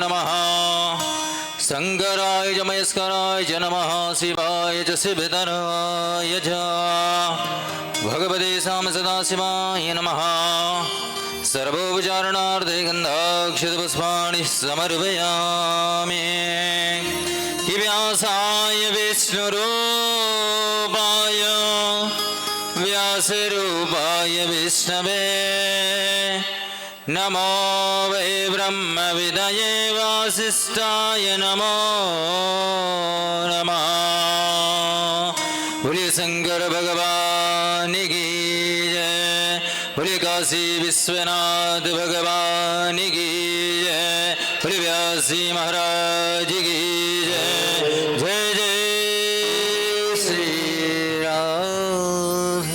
नमः शंकराय च महेश्वराय च नमः शिवाय च शिवधराय च भगवते साम सदाशिवाय नमः सर्वोपचारणार्थे गन्धाक्षतपुष्पाणि समर्पयामि व्यासाय विष्णुरूपाय व्यासरूपाय विष्णवे नमो वै ब्रह्मविदये वासिष्ठाय नमो नमः। बोलिए शंकर भगवान की जय, बोलिए काशी विश्वनाथ भगवान की जय, बोलिए व्यासी महाराज की जय। जय जय श्री राम।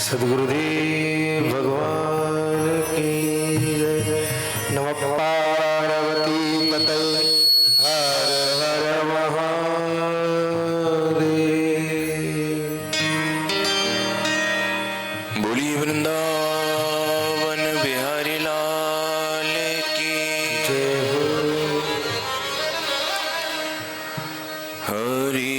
सद्गुरुदेव भगवान की जय। नमः पार्वती पतये हर हर महादेव। बोलिए वृंदावन बिहारी लाल की जय हो। हरि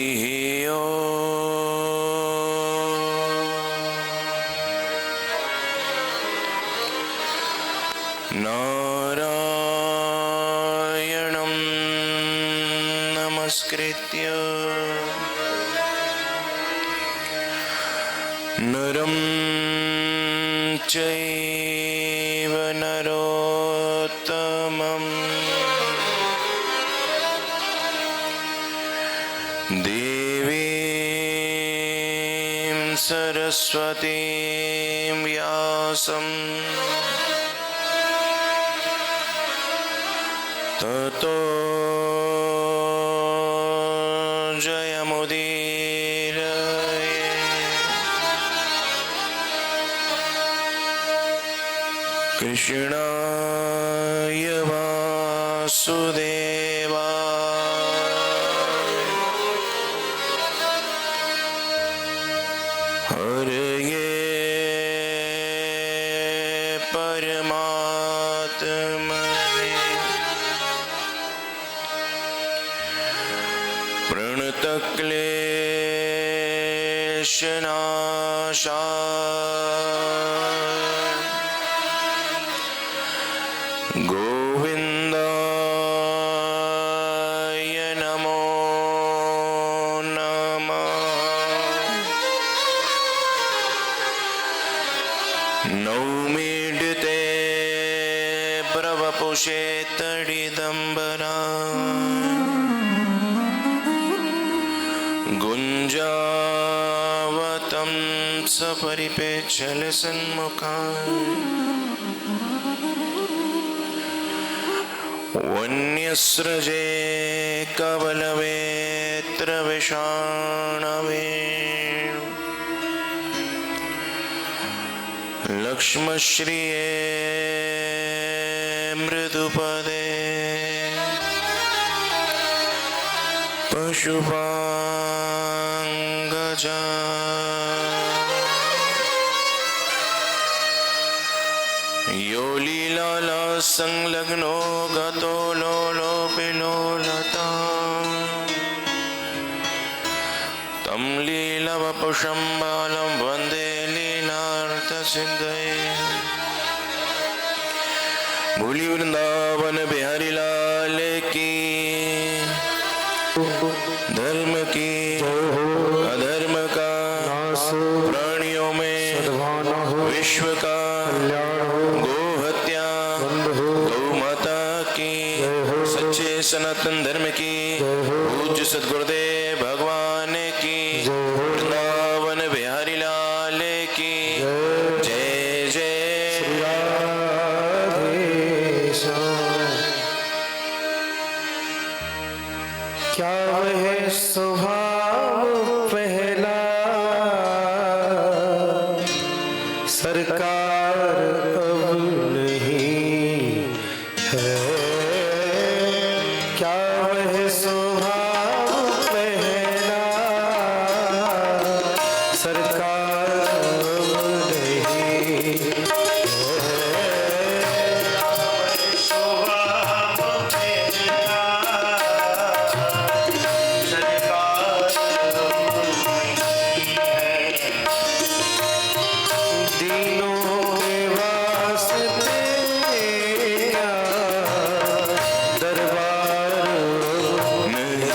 नारायणं नमस्कृत्य नरं चैव नरोत्तमं देवीं सरस्वतीं व्यासं ततो जयमुदीरये। कृष्णाय वासुदेवाय हरये परमात्मने प्रणतक्लेशनाशाय गो वपुषे तडिदम्बरा गुञ्जावतं सपरिपेच्छलसन्मुखा वन्यस्रजे कवलवेत्र विषाणवे लक्ष्मश्रिये मृदुपदे पशुपाङ्गजा यो लीलाला संलग्नो गतो लोलोपिलोलता तं लीलवपुषं बालं वन्दे लीलार्थसिद्धये भूली वृंदावन बिहारी लाल की धर्म की अधर्म का प्राणियों में विश्व का गो हत्या गौ माता की सच्चे सनातन धर्म की पूज्य सद्गुरुदेव भगवान की वृंदावन बिहारी लाल की जय जय क्या वह स्वभाव पहला सरकार अब नहीं है। क्या वह स्वभाव पहला सरकार अब नहीं है।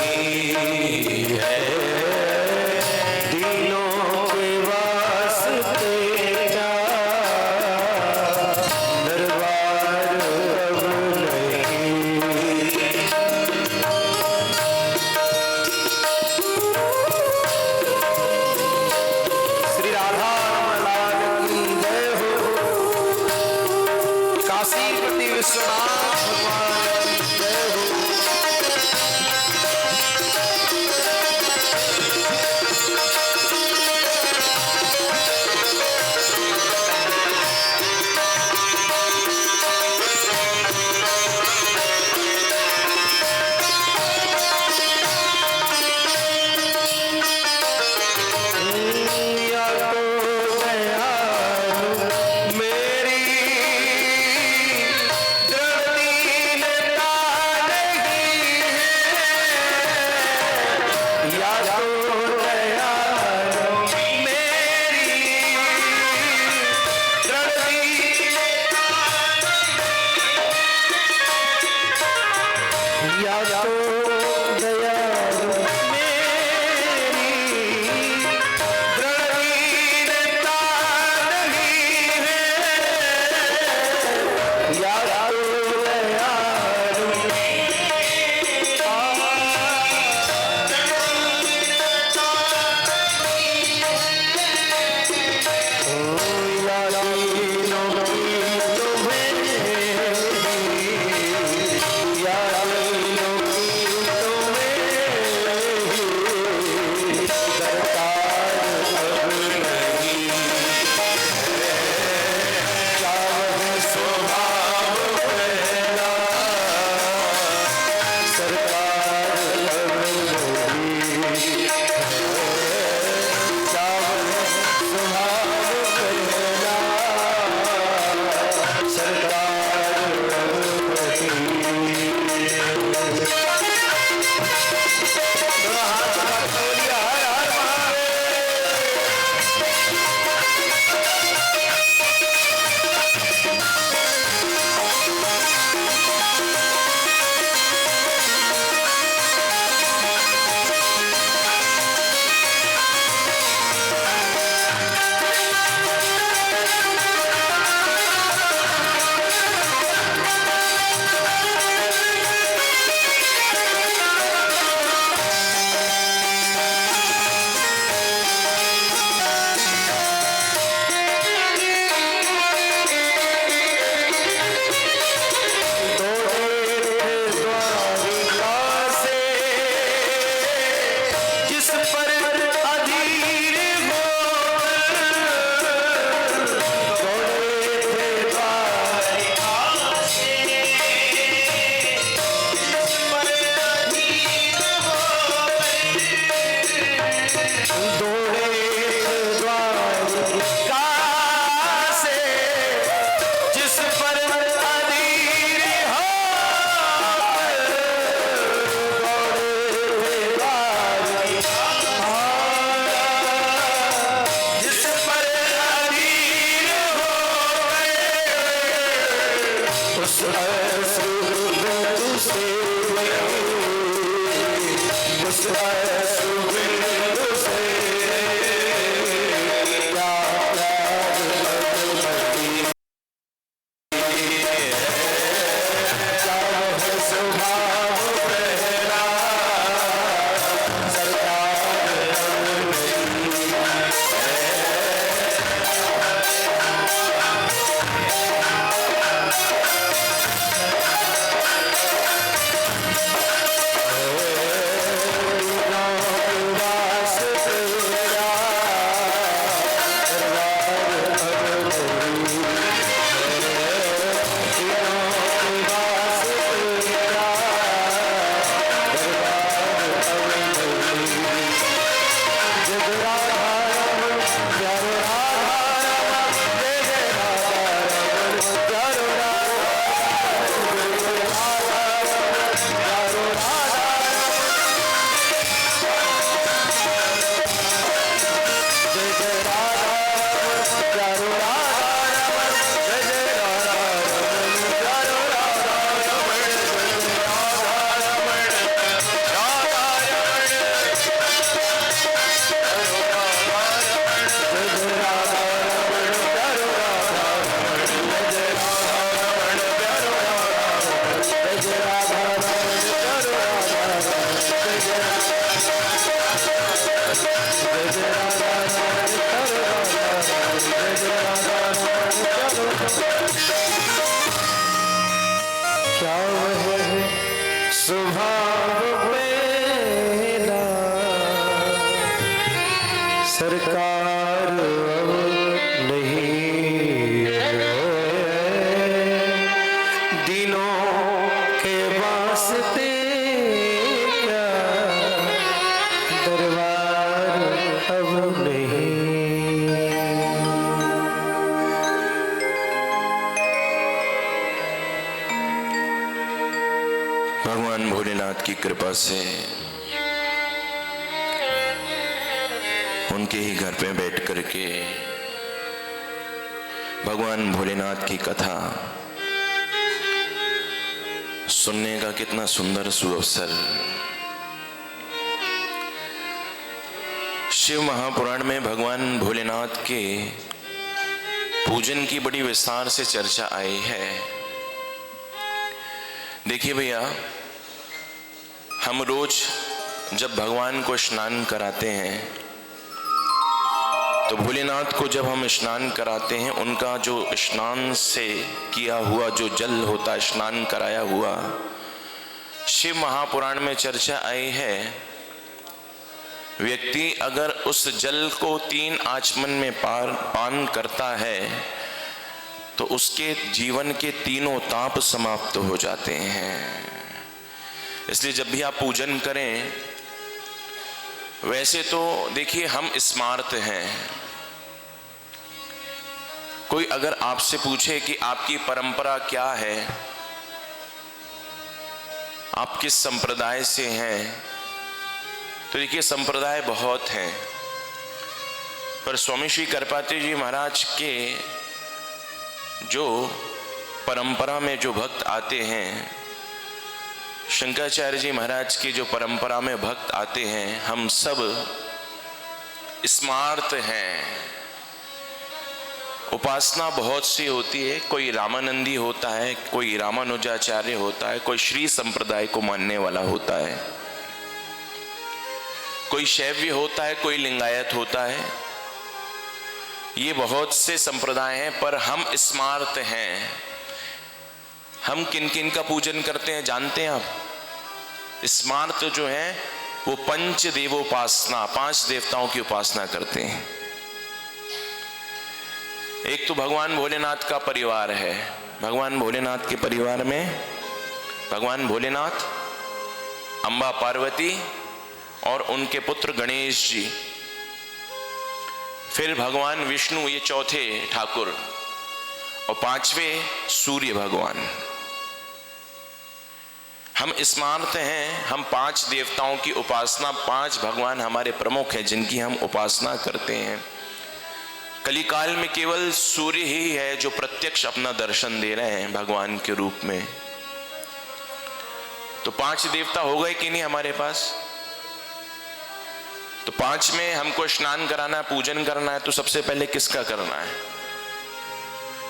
सुबिंदु से पुष्प सुबिंदु से क्या प्यार भगवती क्या वह स्वभाव पहला क्या वह स्वभाव मेरा सरकार अब नहीं है दिनों के वास्ते क्या दरबार अब नहीं। भगवान भोलेनाथ की कृपा से उनके ही घर पे बैठ करके भगवान भोलेनाथ की कथा सुनने का कितना सुंदर सुअवसर। शिव महापुराण में भगवान भोलेनाथ के पूजन की बड़ी विस्तार से चर्चा आई है। देखिए भैया, हम रोज जब भगवान को स्नान कराते हैं तो भोलेनाथ को जब हम स्नान कराते हैं, उनका जो स्नान से किया हुआ जो जल होता है, स्नान कराया हुआ, शिव महापुराण में चर्चा आई है, व्यक्ति अगर उस जल को 3 आचमन में पान करता है तो उसके जीवन के तीनों ताप समाप्त हो जाते हैं। इसलिए जब भी आप पूजन करें, वैसे तो देखिए हम स्मार्त हैं। कोई अगर आपसे पूछे कि आपकी परंपरा क्या है, आप किस संप्रदाय से हैं, तो देखिए संप्रदाय बहुत हैं, पर स्वामी श्री करपात्री जी महाराज के जो परंपरा में जो भक्त आते हैं, शंकराचार्य जी महाराज की जो परंपरा में भक्त आते हैं, हम सब स्मार्त हैं। उपासना बहुत सी होती है, कोई रामानंदी होता है, कोई रामानुजाचार्य होता है, कोई श्री संप्रदाय को मानने वाला होता है, कोई शैव्य होता है, कोई लिंगायत होता है। ये बहुत से संप्रदाय हैं, पर हम स्मार्त हैं। हम किन किन का पूजन करते हैं जानते हैं आप? स्मार्त जो है वो पंच देवोपासना, 5 देवताओं की उपासना करते हैं। एक तो भगवान भोलेनाथ का परिवार है। भगवान भोलेनाथ के परिवार में भगवान भोलेनाथ, अम्बा पार्वती और उनके पुत्र गणेश जी, फिर भगवान विष्णु, ये चौथे ठाकुर, और 5वें सूर्य भगवान। हम स्मार्त हैं। हम 5 देवताओं की उपासना, 5 भगवान हमारे प्रमुख हैं जिनकी हम उपासना करते हैं। कलिकाल में केवल सूर्य ही है जो प्रत्यक्ष अपना दर्शन दे रहे हैं भगवान के रूप में। तो 5 देवता हो गए कि नहीं हमारे पास? तो 5 में हमको स्नान कराना है, पूजन करना है, तो सबसे पहले किसका करना है?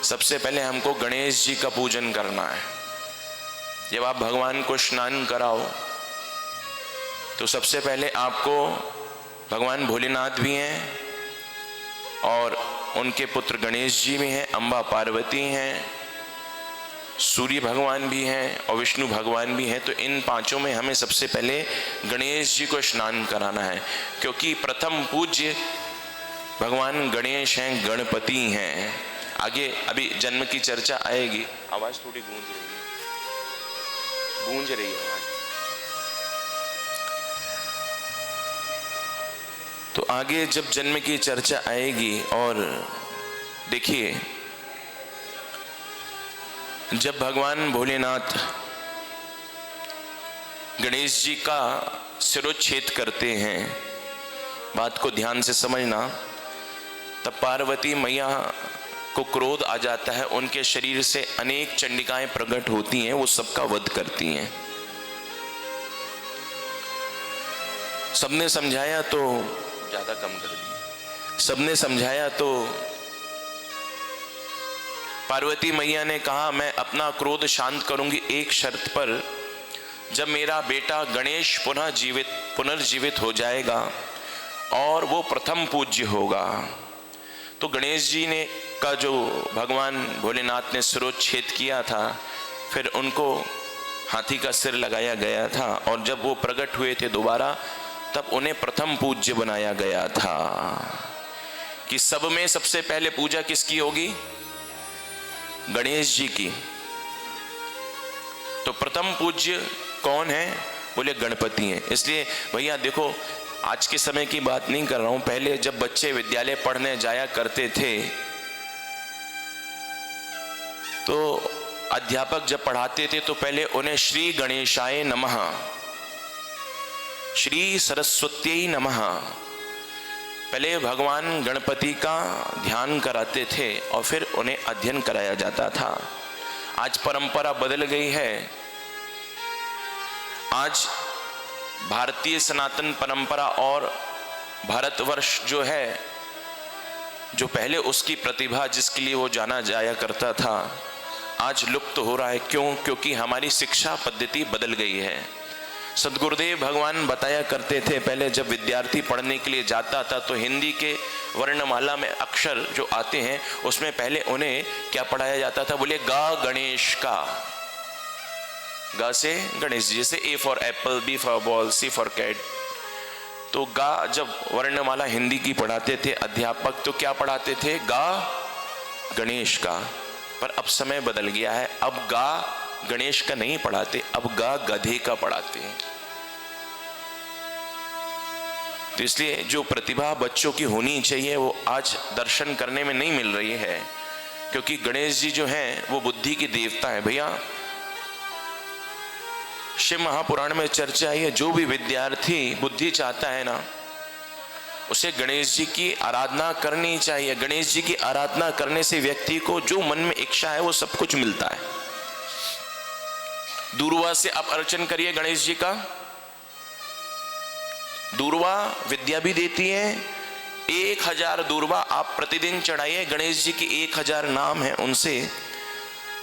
सबसे पहले हमको गणेश जी का पूजन करना है। जब आप भगवान को स्नान कराओ तो सबसे पहले आपको भगवान भोलेनाथ भी हैं और उनके पुत्र गणेश जी भी हैं, अम्बा पार्वती हैं, सूर्य भगवान भी हैं और विष्णु भगवान भी हैं। तो इन 5 में हमें सबसे पहले गणेश जी को स्नान कराना है, क्योंकि प्रथम पूज्य भगवान गणेश हैं, गणपति हैं। आगे अभी जन्म की चर्चा आएगी। आवाज थोड़ी गूंज रही है आवाज। तो आगे जब जन्म की चर्चा आएगी, और देखिए जब भगवान भोलेनाथ गणेश जी का सिरोच्छेद करते हैं, बात को ध्यान से समझना, तब पार्वती मैया को क्रोध आ जाता है, उनके शरीर से अनेक चंडिकाएं प्रकट होती हैं, वो सबका वध करती हैं। सबने समझाया तो ज्यादा कम कर दी। सबने समझाया तो पार्वती मैया ने कहा मैं अपना क्रोध शांत करूंगी एक शर्त पर, जब मेरा बेटा गणेश पुनर्जीवित हो जाएगा और वो प्रथम पूज्य होगा। तो गणेश जी ने का जो भगवान भोलेनाथ ने सिरोच्छेद किया था, फिर उनको हाथी का सिर लगाया गया था, और जब वो प्रकट हुए थे दोबारा, तब उन्हें प्रथम पूज्य बनाया गया था कि सब में सबसे पहले पूजा किसकी होगी? गणेश जी की। तो प्रथम पूज्य कौन है? बोले गणपति हैं। इसलिए भैया देखो, आज के समय की बात नहीं कर रहा हूं, पहले जब बच्चे विद्यालय पढ़ने जाया करते थे तो अध्यापक जब पढ़ाते थे तो पहले उन्हें श्री गणेशाय नमः, श्री सरस्वत्यै नमः, पहले भगवान गणपति का ध्यान कराते थे और फिर उन्हें अध्ययन कराया जाता था। आज परंपरा बदल गई है। आज भारतीय सनातन परंपरा और भारतवर्ष जो है, जो पहले उसकी प्रतिभा जिसके लिए वो जाना जाया करता था, आज लुप्त हो रहा है। क्यों? क्योंकि हमारी शिक्षा पद्धति बदल गई है। सद्गुरुदेव भगवान बताया करते थे, पहले जब विद्यार्थी पढ़ने के लिए जाता था तो हिंदी के वर्णमाला में अक्षर जो आते हैं उसमें पहले उन्हें क्या पढ़ाया जाता था? बोले गा गणेश का। गा से गणेश जी, जैसे A for apple, B for ball, C for cat. तो गा जब वर्णमाला हिंदी की पढ़ाते थे अध्यापक, तो क्या पढ़ाते थे? गा गणेश का। पर अब समय बदल गया है, अब गा गणेश का नहीं पढ़ाते, अब गा गधे का पढ़ाते हैं। तो इसलिए जो प्रतिभा बच्चों की होनी चाहिए वो आज दर्शन करने में नहीं मिल रही है, क्योंकि गणेश जी जो हैं वो बुद्धि के देवता है। भैया शिव महापुराण में चर्चा आई है, जो भी विद्यार्थी बुद्धि चाहता है ना, उसे गणेश जी की आराधना करनी चाहिए। गणेश जी की आराधना करने से व्यक्ति को जो मन में इच्छा है वो सब कुछ मिलता है। दूर्वा से आप अर्चन करिए गणेश जी का, दूर्वा विद्या भी देती है। 1000 दूर्वा आप प्रतिदिन चढ़ाइए, गणेश जी की 1000 नाम है उनसे,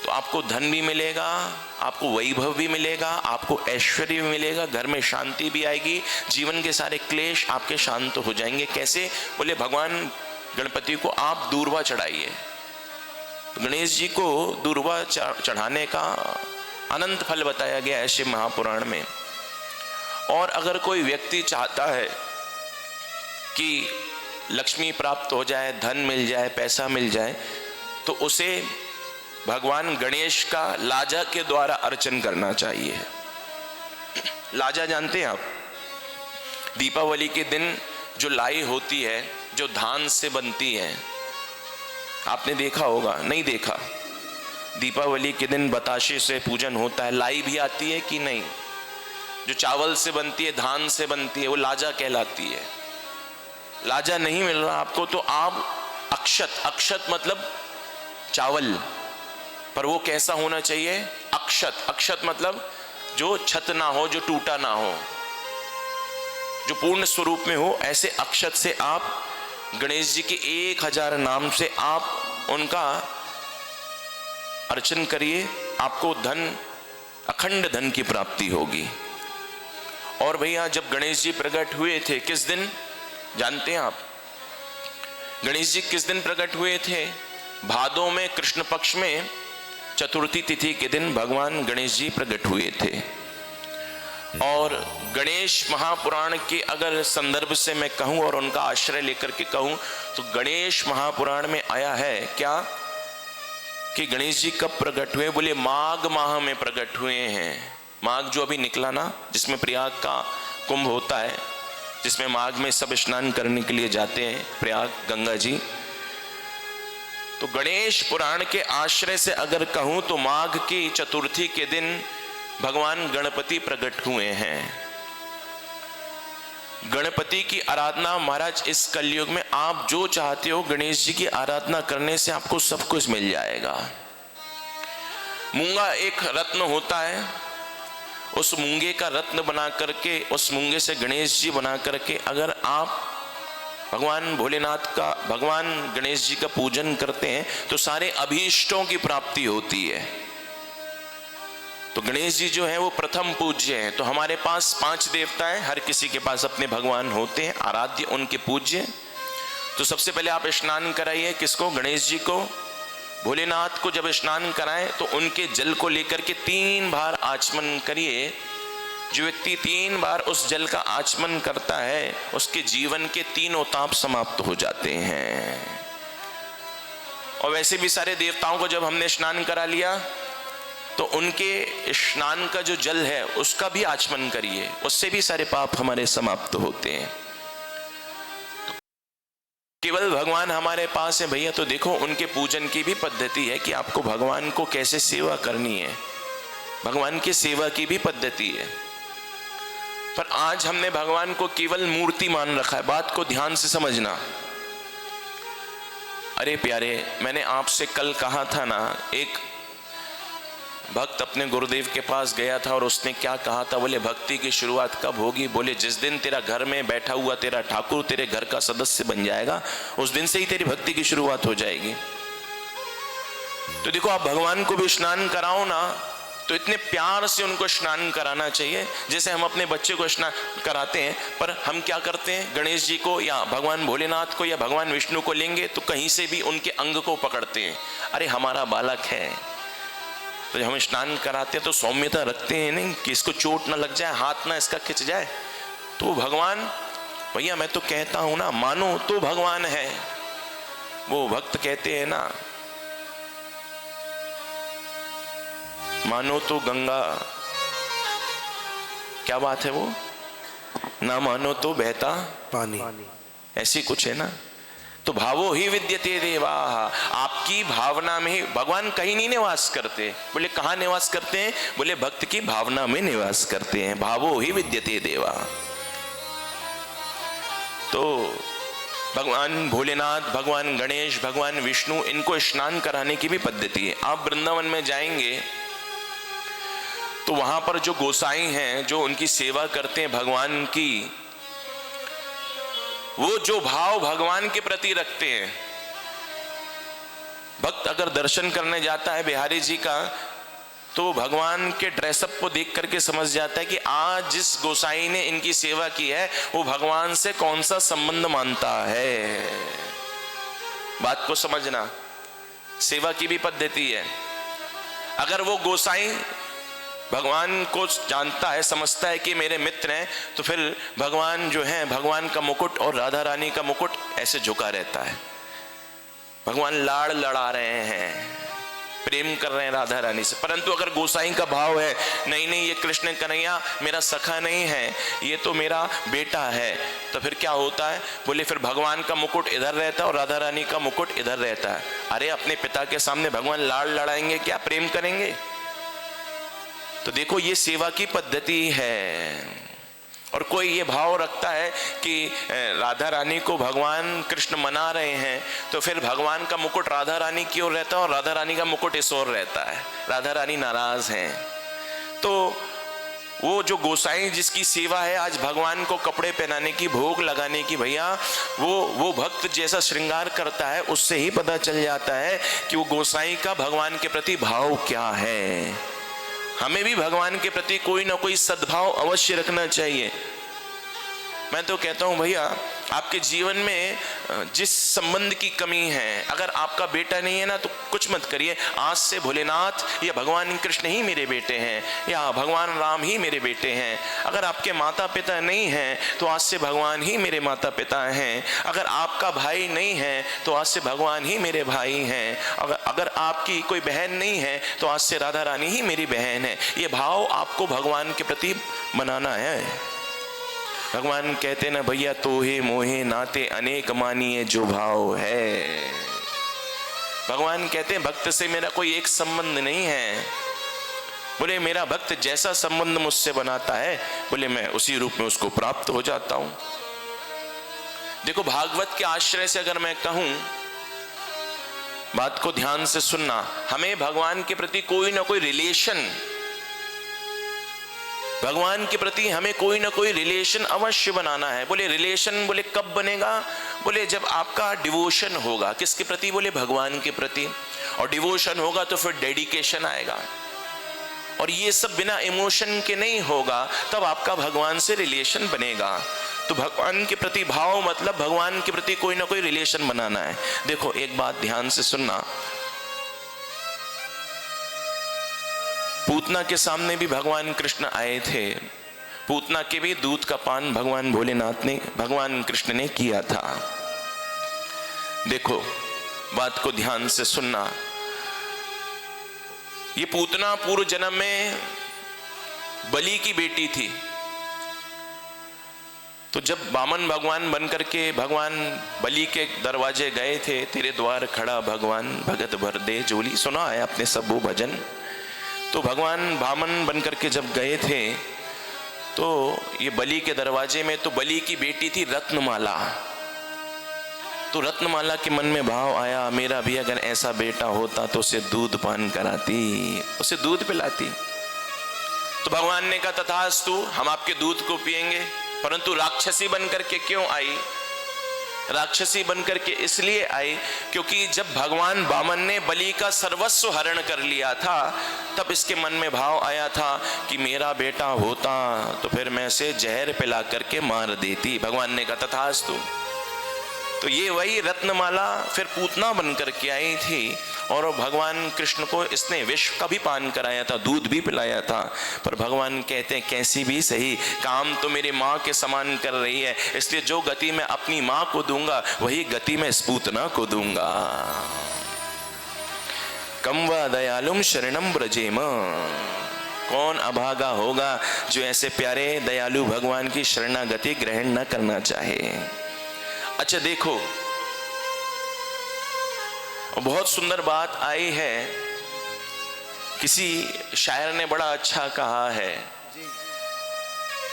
तो आपको धन भी मिलेगा, आपको वैभव भी मिलेगा, आपको ऐश्वर्य भी मिलेगा, घर में शांति भी आएगी, जीवन के सारे क्लेश आपके शांत हो जाएंगे। कैसे? बोले भगवान गणपति को आप दूर्वा चढ़ाइए। गणेश जी को दूर्वा चढ़ाने का अनंत फल बताया गया है शिव महापुराण में। और अगर कोई व्यक्ति चाहता है कि लक्ष्मी प्राप्त हो जाए, धन मिल जाए, पैसा मिल जाए, तो उसे भगवान गणेश का लाजा के द्वारा अर्चन करना चाहिए। लाजा जानते हैं आप? दीपावली के दिन जो लाई होती है, जो धान से बनती है, आपने देखा होगा? नहीं देखा? दीपावली के दिन बताशे से पूजन होता है। लाई भी आती है कि नहीं? जो चावल से बनती है, धान से बनती है, वो लाजा कहलाती है। लाजा नहीं मिल रहा आपको, तो आप अक्षत, अक्षत मतलब चावल, पर वो कैसा होना चाहिए? अक्षत। अक्षत मतलब जो छत ना हो, जो टूटा ना हो, जो पूर्ण स्वरूप में हो। ऐसे अक्षत से आप गणेश जी के 1000 नाम से आप उनका अर्चन करिए, आपको धन, अखंड धन की प्राप्ति होगी। और भैया जब गणेश जी प्रकट हुए थे, किस दिन जानते हैं आप? गणेश जी किस दिन प्रकट हुए थे? भादों में कृष्ण पक्ष में चतुर्थी तिथि के दिन भगवान गणेश जी प्रकट हुए थे। और गणेश महापुराण के अगर संदर्भ से मैं कहूं और उनका आश्रय लेकर के कहूं तो गणेश महापुराण में आया है क्या कि गणेश जी कब प्रकट हुए? बोले माघ माह में प्रकट हुए हैं। माघ जो अभी निकला ना, जिसमें प्रयाग का कुंभ होता है, जिसमें माघ में सब स्नान करने के लिए जाते हैं प्रयाग गंगा जी। तो गणेश पुराण के आश्रय से अगर कहूं तो माघ की चतुर्थी के दिन भगवान गणपति प्रकट हुए हैं। गणपति की आराधना महाराज इस कलयुग में आप जो चाहते हो गणेश जी की आराधना करने से आपको सब कुछ मिल जाएगा। मूंगा एक रत्न होता है, उस मूंगे का रत्न बना करके, उस मूंगे से गणेश जी बना करके अगर आप भगवान भोलेनाथ का, भगवान गणेश जी का पूजन करते हैं तो सारे अभीष्टों की प्राप्ति होती है। तो गणेश जी जो है वो प्रथम पूज्य हैं। तो हमारे पास 5 देवता हैं, हर किसी के पास अपने भगवान होते हैं आराध्य, उनके पूज्य। तो सबसे पहले आप स्नान कराइए, किसको? गणेश जी को। भोलेनाथ को जब स्नान कराएं तो उनके जल को लेकर के 3 बार आचमन करिए। जो व्यक्ति 3 बार उस जल का आचमन करता है उसके जीवन के 3 ताप समाप्त हो जाते हैं। और वैसे भी सारे देवताओं को जब हमने स्नान करा लिया तो उनके स्नान का जो जल है उसका भी आचमन करिए, उससे भी सारे पाप हमारे समाप्त होते हैं। केवल भगवान हमारे पास है भैया, तो देखो उनके पूजन की भी पद्धति है कि आपको भगवान को कैसे सेवा करनी है, भगवान की सेवा की भी पद्धति है। पर आज हमने भगवान को केवल मूर्ति मान रखा है। बात को ध्यान से समझना। अरे प्यारे, मैंने आपसे कल कहा था ना, एक भक्त अपने गुरुदेव के पास गया था और उसने क्या कहा था? बोले भक्ति की शुरुआत कब होगी? बोले जिस दिन तेरा घर में बैठा हुआ तेरा ठाकुर तेरे घर का सदस्य बन जाएगा, उस दिन से ही तेरी भक्ति की शुरुआत हो जाएगी। तो देखो, आप भगवान को भी स्नान कराओ ना तो इतने प्यार से उनको स्नान कराना चाहिए जैसे हम अपने बच्चे को स्नान कराते हैं। पर हम क्या करते हैं? गणेश जी को या भगवान भोलेनाथ को या भगवान विष्णु को लेंगे तो कहीं से भी उनके अंग को पकड़ते हैं। अरे हमारा बालक है, तो जब हम स्नान कराते हैं तो सौम्यता रखते हैं नहीं कि इसको चोट ना लग जाए, हाथ ना इसका खिंच जाए। तो भगवान, भैया मैं तो कहता हूं ना, मानो तो भगवान है। वो भक्त कहते हैं ना, मानो तो गंगा, क्या बात है वो, ना मानो तो बहता पानी, ऐसी कुछ है ना। तो भावो ही विद्यते देवा, आपकी भावना में ही भगवान कहीं नहीं निवास करते। बोले कहाँ निवास करते हैं? बोले भक्त की भावना में निवास करते हैं। भावो ही विद्यते देवा। तो भगवान भोलेनाथ, भगवान गणेश, भगवान विष्णु, इनको स्नान कराने की भी पद्धति है। आप वृंदावन में जाएंगे तो वहां पर जो गोसाई हैं, जो उनकी सेवा करते हैं भगवान की, वो जो भाव भगवान के प्रति रखते हैं, भक्त अगर दर्शन करने जाता है बिहारी जी का तो भगवान के ड्रेसअप को देख करके समझ जाता है कि आज जिस गोसाई ने इनकी सेवा की है वो भगवान से कौन सा संबंध मानता है। बात को समझना, सेवा की भी पद्धति है। अगर वो गोसाई भगवान को जानता है, समझता है कि मेरे मित्र हैं, तो फिर भगवान जो है, भगवान का मुकुट और राधा रानी का मुकुट ऐसे झुका रहता है। भगवान लाड़ लड़ा रहे हैं, प्रेम कर रहे हैं राधा रानी से। परंतु अगर गोसाई का भाव है, नहीं नहीं ये कृष्ण कन्हैया मेरा सखा नहीं है, ये तो मेरा बेटा है, तो फिर क्या होता है? बोले फिर भगवान का मुकुट इधर रहता है और राधा रानी का मुकुट इधर रहता है। अरे अपने पिता के सामने भगवान लाड़ लड़ाएंगे क्या? प्रेम करेंगे? तो देखो ये सेवा की पद्धति है। और कोई ये भाव रखता है कि राधा रानी को भगवान कृष्ण मना रहे हैं, तो फिर भगवान का मुकुट राधा रानी की ओर रहता है और राधा रानी का मुकुट इस ओर रहता है, राधा रानी नाराज हैं। तो वो जो गोसाई जिसकी सेवा है आज भगवान को कपड़े पहनाने की, भोग लगाने की, भैया वो भक्त जैसा श्रृंगार करता है उससे ही पता चल जाता है कि वो गोसाई का भगवान के प्रति भाव क्या है। हमें भी भगवान के प्रति कोई ना कोई सद्भाव अवश्य रखना चाहिए। मैं तो कहता हूं भैया, आपके जीवन में जिस संबंध की कमी है, अगर आपका बेटा नहीं है ना तो कुछ मत करिए, आज से भोलेनाथ या भगवान कृष्ण ही मेरे बेटे हैं या भगवान राम ही मेरे बेटे हैं। अगर आपके माता पिता नहीं हैं तो आज से भगवान ही मेरे माता पिता हैं। अगर आपका भाई नहीं है तो आज से भगवान ही मेरे भाई हैं। अगर आपकी कोई बहन नहीं है तो आज से राधा रानी ही मेरी बहन है। ये भाव आपको भगवान के प्रति बनाना है। भगवान कहते ना भैया, तोहे मोहे नाते अनेक मानिए जो भाव है। भगवान कहते हैं भक्त से मेरा कोई एक संबंध नहीं है। बोले मेरा भक्त जैसा संबंध मुझसे बनाता है, बोले मैं उसी रूप में उसको प्राप्त हो जाता हूं। देखो भागवत के आश्रय से अगर मैं कहूं, बात को ध्यान से सुनना, हमें भगवान के प्रति कोई ना कोई रिलेशन, भगवान के प्रति हमें कोई ना कोई रिलेशन अवश्य बनाना है। बोले रिलेशन, बोले कब बनेगा? बोले जब आपका डिवोशन होगा। किसके प्रति? बोले भगवान के प्रति। और डिवोशन होगा तो फिर डेडिकेशन आएगा, और ये सब बिना इमोशन के नहीं होगा, तब आपका भगवान से रिलेशन बनेगा। तो भगवान के प्रति भाव मतलब भगवान के प्रति कोई ना कोई रिलेशन बनाना है। देखो एक बात ध्यान से सुनना, पूतना के सामने भी भगवान कृष्ण आए थे। पूतना के भी दूध का पान भगवान भोलेनाथ ने, भगवान कृष्ण ने किया था। देखो बात को ध्यान से सुनना, ये पूतना पूर्व जन्म में बलि की बेटी थी। तो जब वामन भगवान बनकर के भगवान बलि के दरवाजे गए थे, तेरे द्वार खड़ा भगवान भगत भर दे झोली, सुना है आपने सब वो भजन। तो भगवान वामन बनकर के जब गए थे तो ये बलि के दरवाजे में, तो बलि की बेटी थी रत्नमाला। तो रत्नमाला के मन में भाव आया, मेरा भी अगर ऐसा बेटा होता तो उसे दूध पान कराती, उसे दूध पिलाती। तो भगवान ने कहा तथास्तु, हम आपके दूध को पिएंगे। परंतु राक्षसी बनकर के क्यों आई? राक्षसी बनकर के इसलिए आई क्योंकि जब भगवान वामन ने बलि का सर्वस्व हरण कर लिया था, तब इसके मन में भाव आया था कि मेरा बेटा होता तो फिर मैं इसे जहर पिला करके मार देती। भगवान ने कहा तथास्तु। तो ये वही रत्नमाला फिर पूतना बनकर के आई थी, और भगवान कृष्ण को इसने विष का भी पान कराया था, दूध भी पिलाया था। पर भगवान कहते हैं कैसी भी सही, काम तो मेरी माँ के समान कर रही है, इसलिए जो गति मैं अपनी माँ को दूंगा वही गति मैं इस पूतना को दूंगा। कम व दयालुम शरणम ब्रजेम, कौन अभागा होगा जो ऐसे प्यारे दयालु भगवान की शरणागति ग्रहण न करना चाहे। अच्छा देखो, बहुत सुंदर बात आई है, किसी शायर ने बड़ा अच्छा कहा है,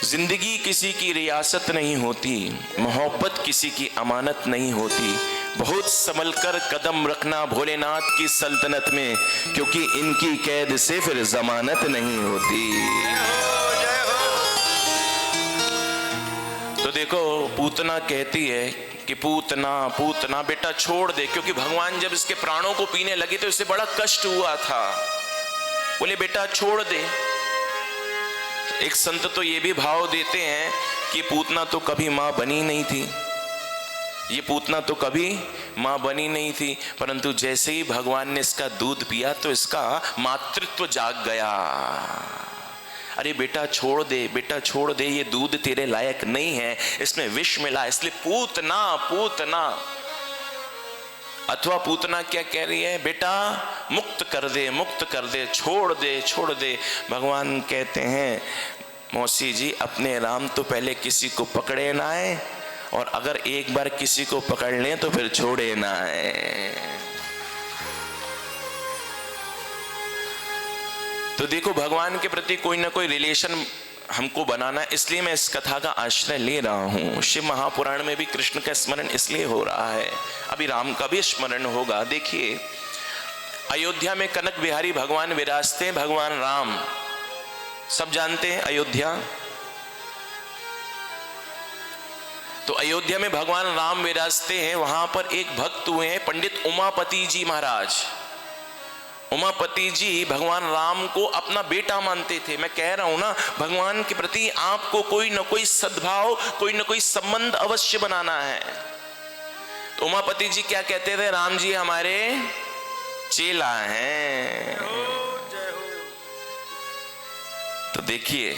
जिंदगी किसी की रियासत नहीं होती, मोहब्बत किसी की अमानत नहीं होती, बहुत संभल कर कदम रखना भोलेनाथ की सल्तनत में, क्योंकि इनकी कैद से फिर जमानत नहीं होती। तो देखो पूतना कहती है कि पूतना पूतना बेटा छोड़ दे, क्योंकि भगवान जब इसके प्राणों को पीने लगे तो इसे बड़ा कष्ट हुआ था। बोले बेटा छोड़ दे। एक संत तो ये भी भाव देते हैं कि पूतना तो कभी मां बनी नहीं थी, ये पूतना तो कभी मां बनी नहीं थी, परंतु जैसे ही भगवान ने इसका दूध पिया तो इसका मातृत्व जाग गया। अरे बेटा छोड़ दे, बेटा छोड़ दे, ये दूध तेरे लायक नहीं है, इसमें विष मिला, इसलिए पूतना पूतना। अथवा पूतना क्या कह रही है? बेटा मुक्त कर दे, मुक्त कर दे, छोड़ दे, छोड़ दे। भगवान कहते हैं मौसी जी, अपने राम तो पहले किसी को पकड़े ना है, और अगर एक बार किसी को पकड़ लें तो फिर छोड़े ना है। तो देखो भगवान के प्रति कोई ना कोई रिलेशन हमको बनाना, इसलिए मैं इस कथा का आश्रय ले रहा हूं। शिव महापुराण में भी कृष्ण का स्मरण इसलिए हो रहा है, अभी राम का भी स्मरण होगा। देखिए, अयोध्या में कनक बिहारी भगवान विराजते हैं, भगवान राम, सब जानते हैं अयोध्या। तो अयोध्या में भगवान राम विराजते हैं, वहां पर एक भक्त हुए हैं पंडित उमापति जी महाराज। उमापति जी भगवान राम को अपना बेटा मानते थे। मैं कह रहा हूं ना, भगवान के प्रति आपको कोई ना कोई सद्भाव, कोई ना कोई संबंध अवश्य बनाना है। तो उमापति जी क्या कहते थे, राम जी हमारे चेला हैं। तो देखिए,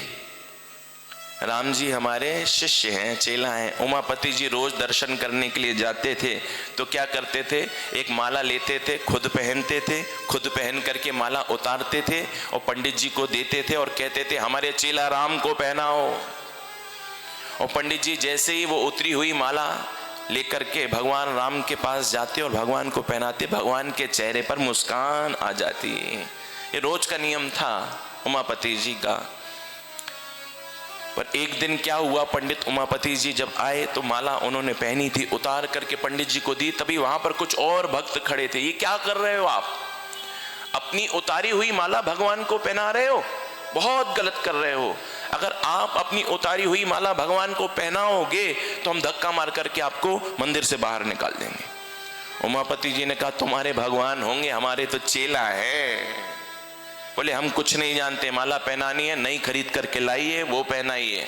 राम जी हमारे शिष्य हैं, चेला हैं। उमापति जी रोज दर्शन करने के लिए जाते थे, तो क्या करते थे, एक माला लेते थे, खुद पहनते थे, खुद पहन करके माला उतारते थे और पंडित जी को देते थे और कहते थे हमारे चेला राम को पहनाओ। और पंडित जी जैसे ही वो उतरी हुई माला लेकर के भगवान राम के पास जाते और भगवान को पहनाते, भगवान के चेहरे पर मुस्कान आ जाती। ये रोज का नियम था उमापति जी का। पर एक दिन क्या हुआ, पंडित उमापति जी जब आए तो माला उन्होंने पहनी थी, उतार करके पंडित जी को दी। तभी वहां पर कुछ और भक्त खड़े थे। ये क्या कर रहे हो आप, अपनी उतारी हुई माला भगवान को पहना रहे हो, बहुत गलत कर रहे हो। अगर आप अपनी उतारी हुई माला भगवान को पहनाओगे तो हम धक्का मार करके आपको मंदिर से बाहर निकाल देंगे। उमापति जी ने कहा तुम्हारे भगवान होंगे, हमारे तो चेला है। बोले हम कुछ नहीं जानते, माला पहनानी है, नई खरीद करके लाइए, वो पहनाइए।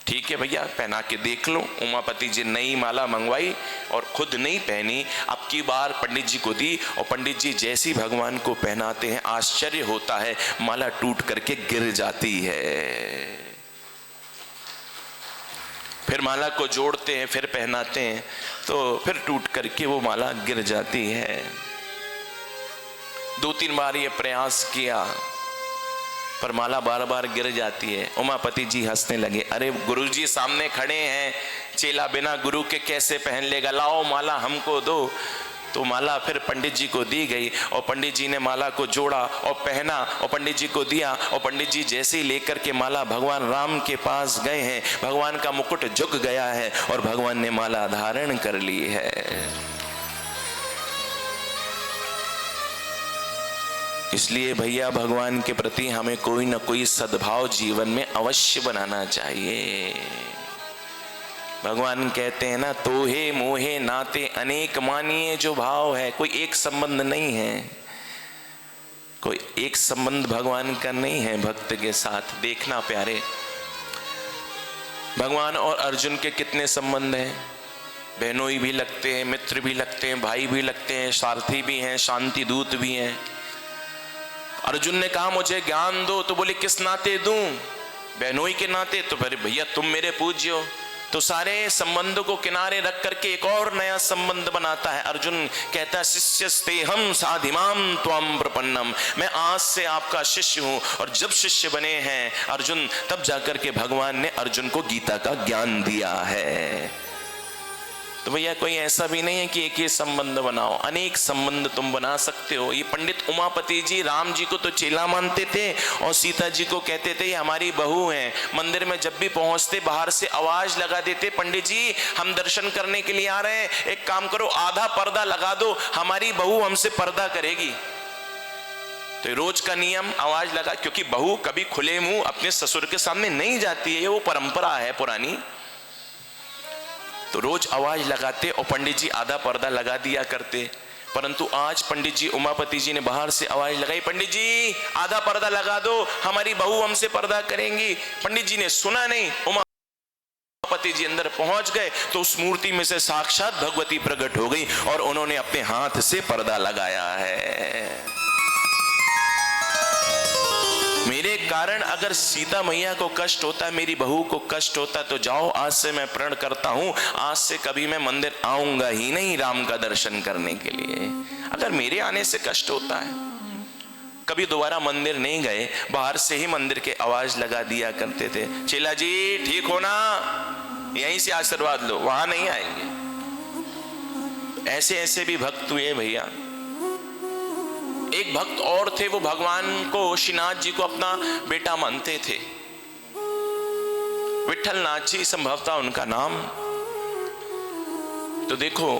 ठीक है भैया, पहना के देख लो। उमापति जी नई माला मंगवाई और खुद नहीं पहनी, अब की बार पंडित जी को दी। और पंडित जी जैसी भगवान को पहनाते हैं, आश्चर्य होता है, माला टूट करके गिर जाती है। फिर माला को जोड़ते हैं, फिर पहनाते हैं, तो फिर टूट करके वो माला गिर जाती है। 2-3 बार ये प्रयास किया, पर माला बार बार गिर जाती है। उमापति जी हंसने लगे, अरे गुरुजी सामने खड़े हैं, चेला बिना गुरु के कैसे पहन लेगा, लाओ माला हमको दो। तो माला फिर पंडित जी को दी गई और पंडित जी ने माला को जोड़ा और पहना और पंडित जी को दिया। और पंडित जी जैसे ही लेकर के माला भगवान राम के पास गए हैं, भगवान का मुकुट झुक गया है और भगवान ने माला धारण कर ली है। इसलिए भैया, भगवान के प्रति हमें कोई ना कोई सद्भाव जीवन में अवश्य बनाना चाहिए। भगवान कहते हैं ना, तोहे मोहे नाते अनेक मानिए। जो भाव है, कोई एक संबंध नहीं है, कोई एक संबंध भगवान का नहीं है भक्त के साथ। देखना प्यारे, भगवान और अर्जुन के कितने संबंध हैं, बहनोई भी लगते हैं, मित्र भी लगते हैं, भाई भी लगते हैं, सारथी भी हैं, शांति दूत भी हैं। अर्जुन ने कहा मुझे ज्ञान दो, तो बोले किस नाते दूं, बहनोई के नाते। तो फिर भैया तुम मेरे पूज्य हो। तो सारे संबंधों को किनारे रख करके एक और नया संबंध बनाता है। अर्जुन कहता है शिष्यस्तेहं साधिमाम त्वं प्रपन्नम, मैं आज से आपका शिष्य हूं। और जब शिष्य बने हैं अर्जुन, तब जाकर के भगवान ने अर्जुन को गीता का ज्ञान दिया है। तो भैया कोई ऐसा भी नहीं है कि एक ही संबंध बनाओ, अनेक संबंध तुम बना सकते हो। ये पंडित उमापति जी राम जी को तो चेला मानते थे और सीता जी को कहते थे ये हमारी बहू हैं। मंदिर में जब भी पहुंचते बाहर से आवाज लगा देते, पंडित जी हम दर्शन करने के लिए आ रहे हैं, एक काम करो आधा पर्दा लगा दो, हमारी बहू हमसे पर्दा करेगी। तो रोज का नियम, आवाज लगा, क्योंकि बहू कभी खुले मुंह अपने ससुर के सामने नहीं जाती है, वो परंपरा है पुरानी। तो रोज आवाज लगाते और पंडित जी आधा पर्दा लगा दिया करते। परंतु आज पंडित जी उमापति जी ने बाहर से आवाज लगाई, पंडित जी आधा पर्दा लगा दो, हमारी बहू हमसे पर्दा करेंगी। पंडित जी ने सुना नहीं, उमापति जी अंदर पहुंच गए तो उस मूर्ति में से साक्षात भगवती प्रकट हो गई और उन्होंने अपने हाथ से पर्दा लगाया है। मेरे कारण अगर सीता मैया को कष्ट होता, मेरी बहू को कष्ट होता, तो जाओ आज से मैं प्रण करता हूं, आज से कभी मैं मंदिर आऊंगा ही नहीं राम का दर्शन करने के लिए। अगर मेरे आने से कष्ट होता है, कभी दोबारा मंदिर नहीं गए, बाहर से ही मंदिर के आवाज लगा दिया करते थे, चेला जी ठीक हो ना, यहीं से आशीर्वाद लो, वहां नहीं आएंगे। ऐसे ऐसे भी भक्त हुए भैया। एक भक्त और थे, वो भगवान को, श्रीनाथ जी को अपना बेटा मानते थे। विठलनाथ जी संभवतः उनका नाम। तो देखो,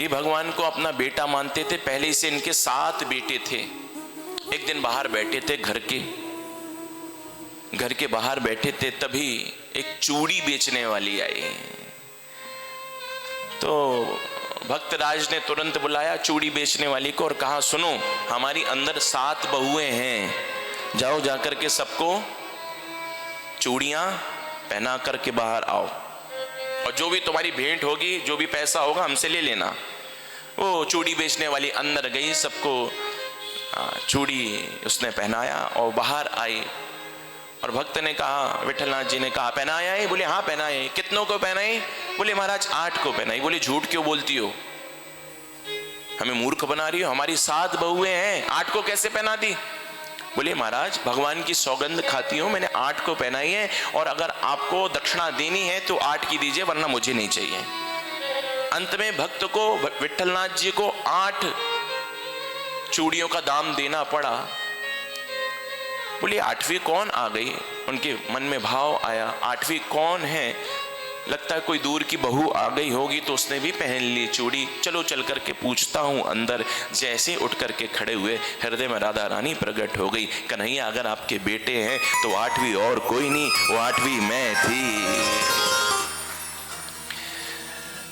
ये भगवान को अपना बेटा मानते थे। पहले से इनके 7 बेटे थे। एक दिन बाहर बैठे थे, घर के बाहर बैठे थे, तभी एक चूड़ी बेचने वाली आई। तो भक्तराज ने तुरंत बुलाया चूड़ी बेचने वाली को और कहा, सुनो, हमारी अंदर 7 बहुएं हैं, जाओ जाकर के सबको चूड़ियां पहना करके बाहर आओ, और जो भी तुम्हारी भेंट होगी, जो भी पैसा होगा हमसे ले लेना। वो चूड़ी बेचने वाली अंदर गई, सबको चूड़ी उसने पहनाया और बाहर आई। और भक्त ने कहा, विठलनाथ जी ने कहा, पहनाया है? बोले हाँ पहनाया है। कितनों को पहनाई? बोले महाराज 8 को पहनाई। बोले झूठ क्यों बोलती हो, हमें मूर्ख बना रही हो, हमारी 7 बहुएं हैं, 8 को कैसे पहना दी? बोले महाराज भगवान की सौगंध खाती हूं, मैंने 8 को पहनाई है, और अगर आपको दक्षिणा देनी है तो 8 की दीजिए, वरना मुझे नहीं चाहिए। अंत में भक्त को, विठलनाथ जी को 8 चूड़ियों का दाम देना पड़ा। बोले 8वीं कौन आ गई? उनके मन में भाव आया, 8वीं कौन है? लगता है कोई दूर की बहू आ गई होगी, तो उसने भी पहन ली चूड़ी। चलो चल करके पूछता हूं अंदर। जैसे उठ करके खड़े हुए, हृदय में राधा रानी प्रकट हो गई। कन्हैया अगर आपके बेटे हैं तो 8वीं और कोई नहीं, वो 8वीं मैं थी।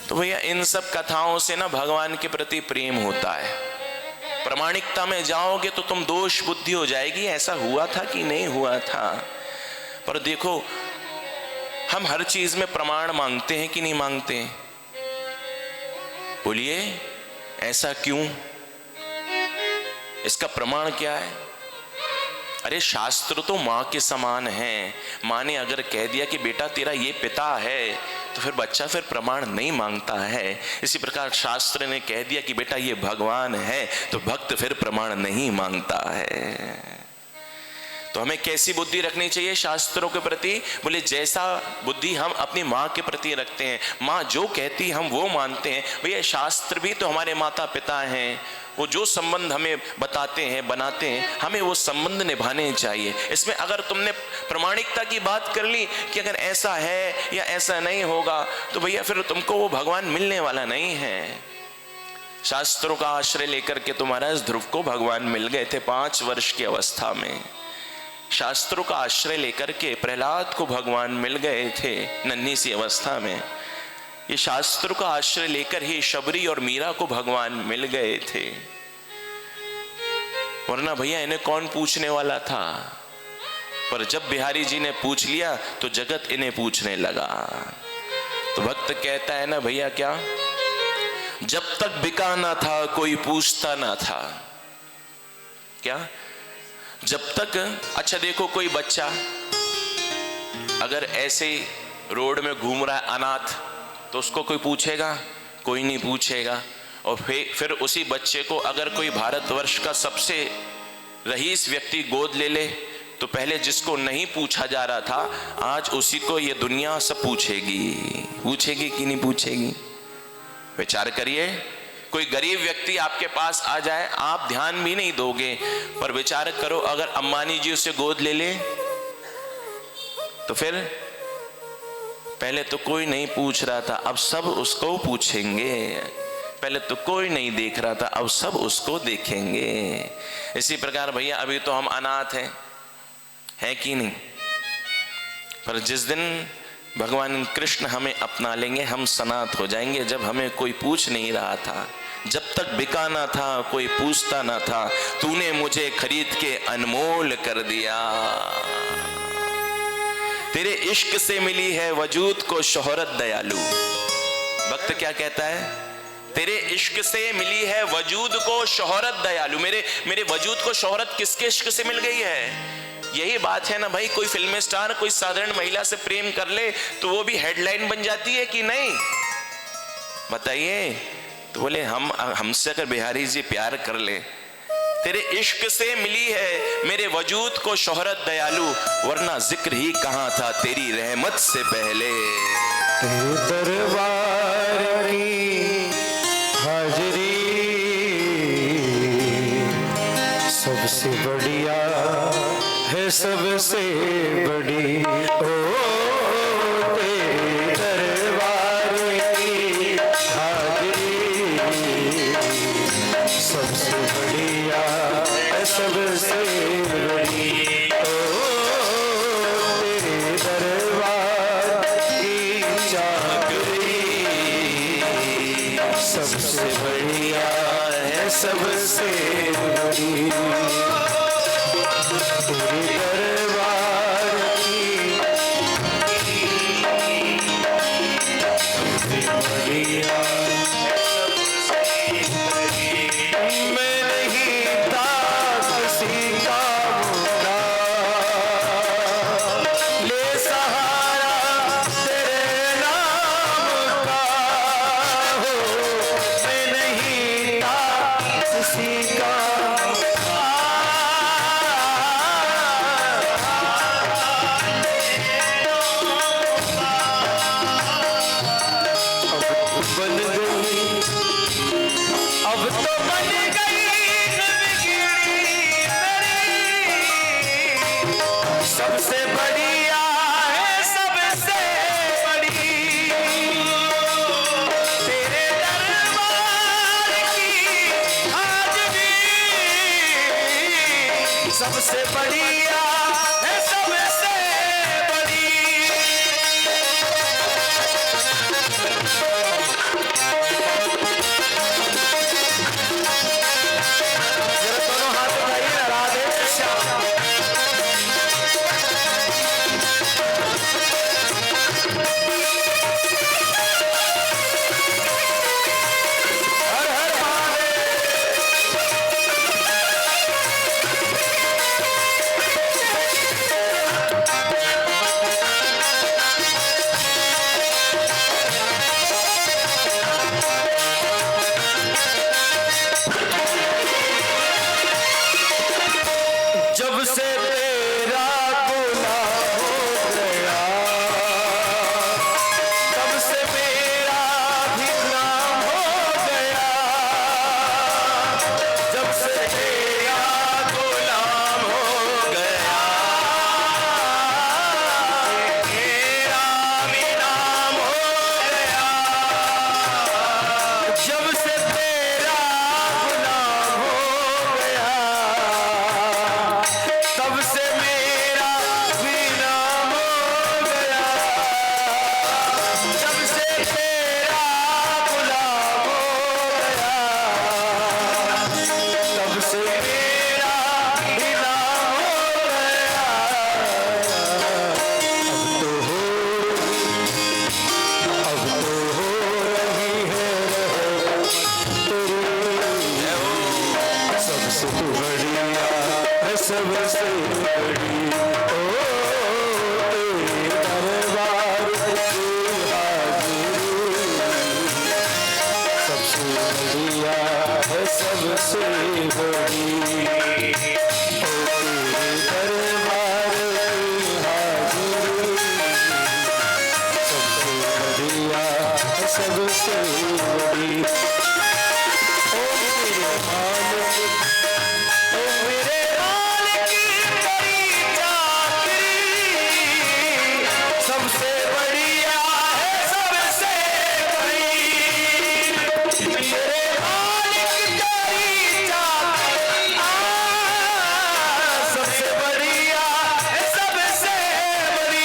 तो भैया इन सब कथाओं से ना भगवान के प्रति प्रेम होता है। प्रामाणिकता में जाओगे तो तुम दोष बुद्धि हो जाएगी, ऐसा हुआ था कि नहीं हुआ था। पर देखो, हम हर चीज में प्रमाण मांगते हैं कि नहीं मांगते हैं? बोलिए ऐसा क्यों? इसका प्रमाण क्या है? अरे शास्त्र तो माँ के समान है। माँ ने अगर कह दिया कि बेटा तेरा ये पिता है, तो फिर बच्चा फिर प्रमाण नहीं मांगता है। इसी प्रकार शास्त्र ने कह दिया कि बेटा ये भगवान है, तो भक्त फिर प्रमाण नहीं मांगता है। तो हमें कैसी बुद्धि रखनी चाहिए शास्त्रों के प्रति? बोले जैसा बुद्धि हम अपनी माँ के प्रति रखते हैं, माँ जो कहती हम वो मानते हैं। भैया शास्त्र भी तो हमारे माता पिता हैं, वो जो संबंध हमें बताते हैं, बनाते हैं, हमें वो संबंध निभाने चाहिए। इसमें अगर तुमने प्रामाणिकता की बात कर ली कि अगर ऐसा है या ऐसा नहीं होगा, तो भैया फिर तुमको वो भगवान मिलने वाला नहीं है। शास्त्रों का आश्रय लेकर के तुम्हारा इस ध्रुव को भगवान मिल गए थे 5 वर्ष की अवस्था में। शास्त्रों का आश्रय लेकर के प्रहलाद को भगवान मिल गए थे नन्ही सी अवस्था में। ये शास्त्रों का आश्रय लेकर ही शबरी और मीरा को भगवान मिल गए थे, वरना भैया इन्हें कौन पूछने वाला था। पर जब बिहारी जी ने पूछ लिया तो जगत इन्हें पूछने लगा। तो भक्त कहता है ना भैया, क्या जब तक बिका ना था कोई पूछता ना था। क्या जब तक, अच्छा देखो कोई बच्चा अगर ऐसे रोड में घूम रहा है अनाथ, तो उसको कोई पूछेगा? कोई नहीं पूछेगा। और फिर उसी बच्चे को अगर कोई भारतवर्ष का सबसे रईस व्यक्ति गोद ले ले, तो पहले जिसको नहीं पूछा जा रहा था, आज उसी को ये दुनिया सब पूछेगी। पूछेगी कि नहीं पूछेगी? विचार करिए, कोई गरीब व्यक्ति आपके पास आ जाए, आप ध्यान भी नहीं दोगे, पर विचार करो अगर अंबानी जी उसे गोद ले ले, तो फिर पहले तो कोई नहीं पूछ रहा था, अब सब उसको पूछेंगे। पहले तो कोई नहीं देख रहा था, अब सब उसको देखेंगे। इसी प्रकार भैया अभी तो हम अनाथ हैं कि नहीं? पर जिस दिन भगवान कृष्ण हमें अपना लेंगे, हम सनात हो जाएंगे। जब हमें कोई पूछ नहीं रहा था, जब तक बिका ना था कोई पूछता ना था, तूने मुझे खरीद के अनमोल कर दिया। तेरे इश्क से मिली है वजूद को शोहरत दयालु। भक्त क्या कहता है? तेरे इश्क से मिली है वजूद को शोहरत दयालु। मेरे वजूद को शोहरत किसके इश्क से मिल गई है? यही बात है ना भाई, कोई फिल्म स्टार कोई साधारण महिला से प्रेम कर ले तो वो भी हेडलाइन बन जाती है कि नहीं? बताइए। तो बोले हमसे अगर बिहारी जी प्यार कर ले, तेरे इश्क से मिली है मेरे वजूद को शोहरत दयालु, वरना जिक्र ही कहाँ था तेरी रहमत से पहले। तेरे दरबार की हाजरी सबसे बढ़िया है है सबसे बड़ी। ओ तेरे दरबार की हाजिरी सबसे बढ़िया है सबसे बड़ी। ओ तेरे दरबार की चाकरी सबसे बढ़िया है सबसे बड़ी। तेरे दरबार की सबसे बढ़िया मैं नहीं था किसी काम का, ले सहारा तेरे नाम का हो। मैं नहीं था किसी का बन गई, अब तो बन गई मेरी सबसे बढ़िया है सबसे बड़ी। तेरे दरबार की हाजिरी सबसे बढ़िया है सबसे बड़ी। दोनों हाथ उठाइए ना, राधे श्याम। हर हर महादेव। जब से तेरा गुनाह हो गया, तब से मेरा भी नाम हो गया। जब से तेरा गुलाम हो गया, मेरा भी नाम हो गया। जब से तेरा गुलाम हो गया, तब से मेरा भी नाम हो गया। जब से तेरा गुलाम हो गया, तब से मेरा भी नाम हो गया। अब तो हो रही है तेरी सबसे बढ़िया है सबसे बड़ी। ओ तेरे दरबार की हाजिरी सबसे बढ़िया है सबसे बड़ी। ओ तेरे दरबार की हाजिरी सबसे बढ़िया है सबसे बड़ी। ओ मेरे मालिक, ओ मेरे मालिक तेरी चाकरी सबसे बढ़िया है सबसे बड़ी। मेरे मालिक तेरी चाकरी सबसे बढ़िया है सबसे बड़ी।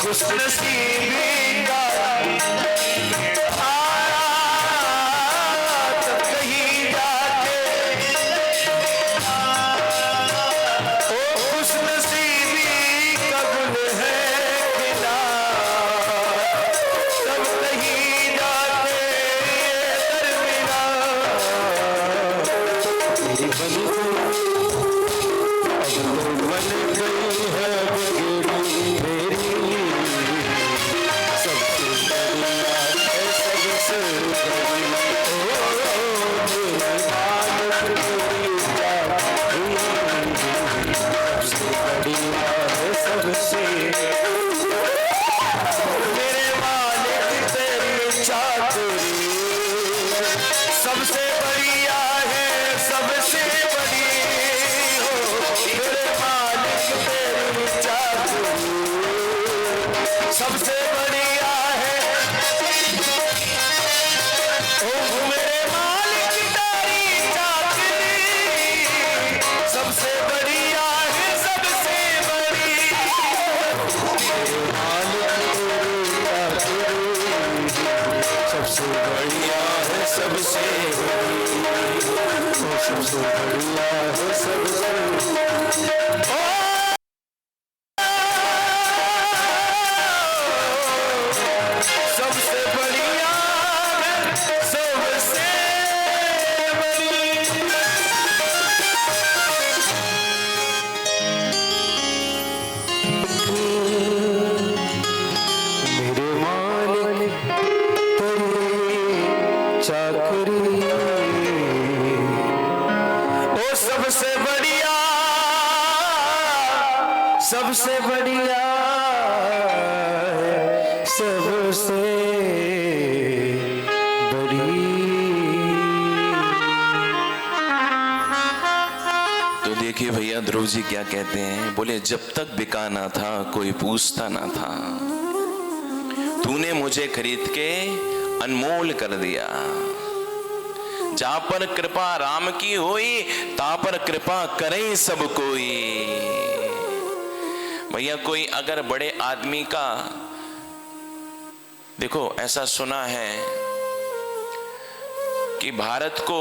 खुशनसीबी का आया तब कहीं जाके, ओ खुशनसीबी का सबसे, मेरे मालिक तेरी चाकरी सबसे बढ़िया है, सबसे बड़ी हो। मेरे मालिक तेरी चाकरी सबसे बढ़िया है, ओ मेरे मालिक तेरी चाकरी सबसे बढ़िया है, सबसे बड़ी। मेरे मालिक तेरी चाकरी सबसे बढ़िया है, सबसे बड़ी, सबसे बढ़िया है, सबसे सबसे बढ़िया है, सबसे बड़ी। मेरे मालिक तेरी चाकरी ओ सबसे बढ़िया, सबसे बढ़िया है, सबसे बड़ी। तो देखिए भैया ध्रुव जी क्या कहते हैं, बोले जब तक बिका ना था कोई पूछता ना था, तूने मुझे खरीद के अनमोल कर दिया। जहां पर कृपा राम की होई, ता पर कृपा करे सब कोई। भैया कोई अगर बड़े आदमी का, देखो ऐसा सुना है कि भारत को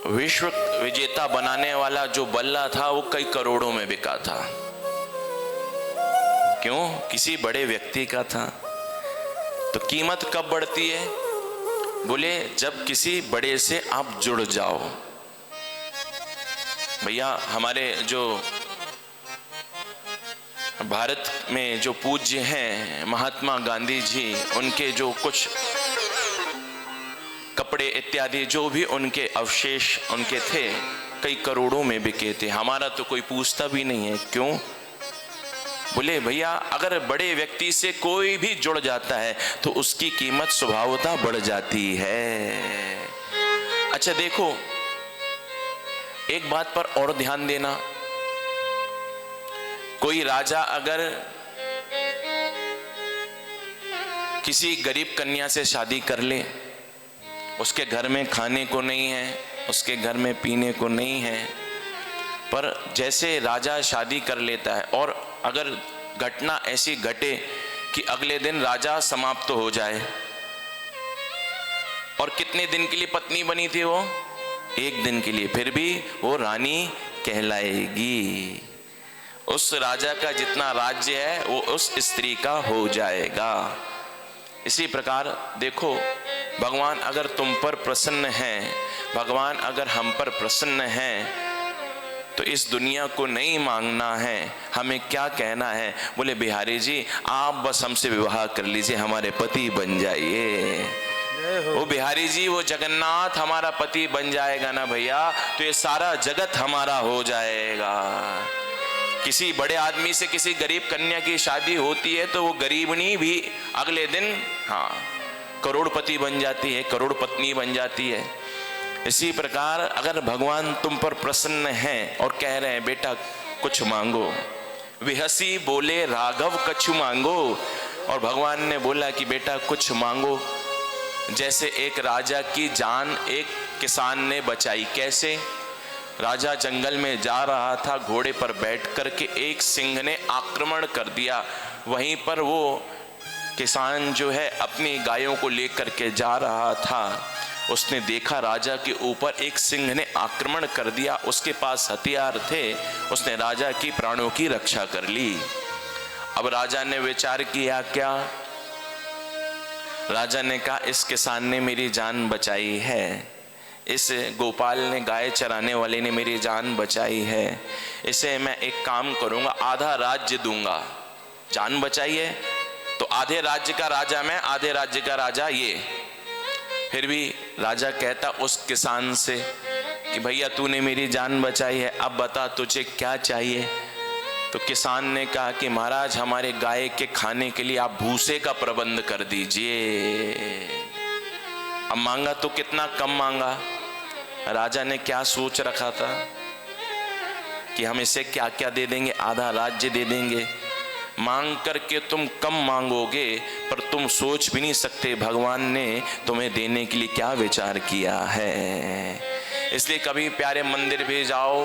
विश्व विजेता बनाने वाला जो बल्ला था वो कई करोड़ों में बिका था। क्यों? किसी बड़े व्यक्ति का था। तो कीमत कब बढ़ती है? बोले जब किसी बड़े से आप जुड़ जाओ। भैया हमारे जो भारत में जो पूज्य हैं महात्मा गांधी जी, उनके जो कुछ कपड़े इत्यादि जो भी उनके अवशेष उनके थे, कई करोड़ों में बिके थे। हमारा तो कोई पूछता भी नहीं है। क्यों? बोले भैया अगर बड़े व्यक्ति से कोई भी जुड़ जाता है तो उसकी कीमत स्वभावतः बढ़ जाती है। अच्छा देखो, एक बात पर और ध्यान देना, कोई राजा अगर किसी गरीब कन्या से शादी कर ले, उसके घर में खाने को नहीं है, उसके घर में पीने को नहीं है, पर जैसे राजा शादी कर लेता है और अगर घटना ऐसी घटे कि अगले दिन राजा समाप्त हो जाए, और कितने दिन के लिए पत्नी बनी थी वो? एक दिन के लिए, फिर भी वो रानी कहलाएगी। उस राजा का जितना राज्य है वो उस स्त्री का हो जाएगा। इसी प्रकार देखो, भगवान अगर तुम पर प्रसन्न हैं, भगवान अगर हम पर प्रसन्न हैं, तो इस दुनिया को नहीं मांगना है, हमें क्या कहना है? बोले बिहारी जी आप बस हमसे विवाह कर लीजिए, हमारे पति बन जाइए। वो बिहारी जी, वो जगन्नाथ हमारा पति बन जाएगा ना भैया, तो ये सारा जगत हमारा हो जाएगा। किसी बड़े आदमी से किसी गरीब कन्या की शादी होती है तो वो गरीबनी भी अगले दिन करोड़पति बन जाती है, करोड़ पत्नी बन जाती है। इसी प्रकार अगर भगवान तुम पर प्रसन्न हैं और कह रहे हैं बेटा कुछ मांगो, विहसी बोले राघव कछु मांगो, और भगवान ने बोला कि बेटा कुछ मांगो। जैसे एक राजा की जान एक किसान ने बचाई। कैसे? राजा जंगल में जा रहा था, घोड़े पर बैठ करके एक सिंह ने आक्रमण कर दिया। वहीं पर वो किसान जो है अपनी गायों को लेकर के जा रहा था, उसने देखा राजा के ऊपर एक सिंह ने आक्रमण कर दिया, उसके पास हथियार थे, उसने राजा की प्राणों की रक्षा कर ली। अब राजा ने विचार किया, क्या? राजा ने कहा इस किसान ने मेरी जान बचाई है, इस गोपाल ने गाय चराने वाले ने मेरी जान बचाई है, इसे मैं एक काम करूंगा, आधा राज्य दूंगा। जान बचाई है तो आधे राज्य का राजा मैं, आधे राज्य का राजा ये। फिर भी राजा कहता उस किसान से कि भैया तूने मेरी जान बचाई है, अब बता तुझे क्या चाहिए? तो तो किसान ने कहा कि महाराज हमारे गाय के खाने के लिए आप भूसे का प्रबंध कर दीजिए। अब मांगा तो कितना कम मांगा। राजा ने क्या सोच रखा था कि हम इसे क्या क्या दे देंगे, आधा राज्य दे देंगे। मांग करके तुम कम मांगोगे, पर तुम सोच भी नहीं सकते भगवान ने तुम्हें देने के लिए क्या विचार किया है। इसलिए कभी प्यारे मंदिर भी जाओ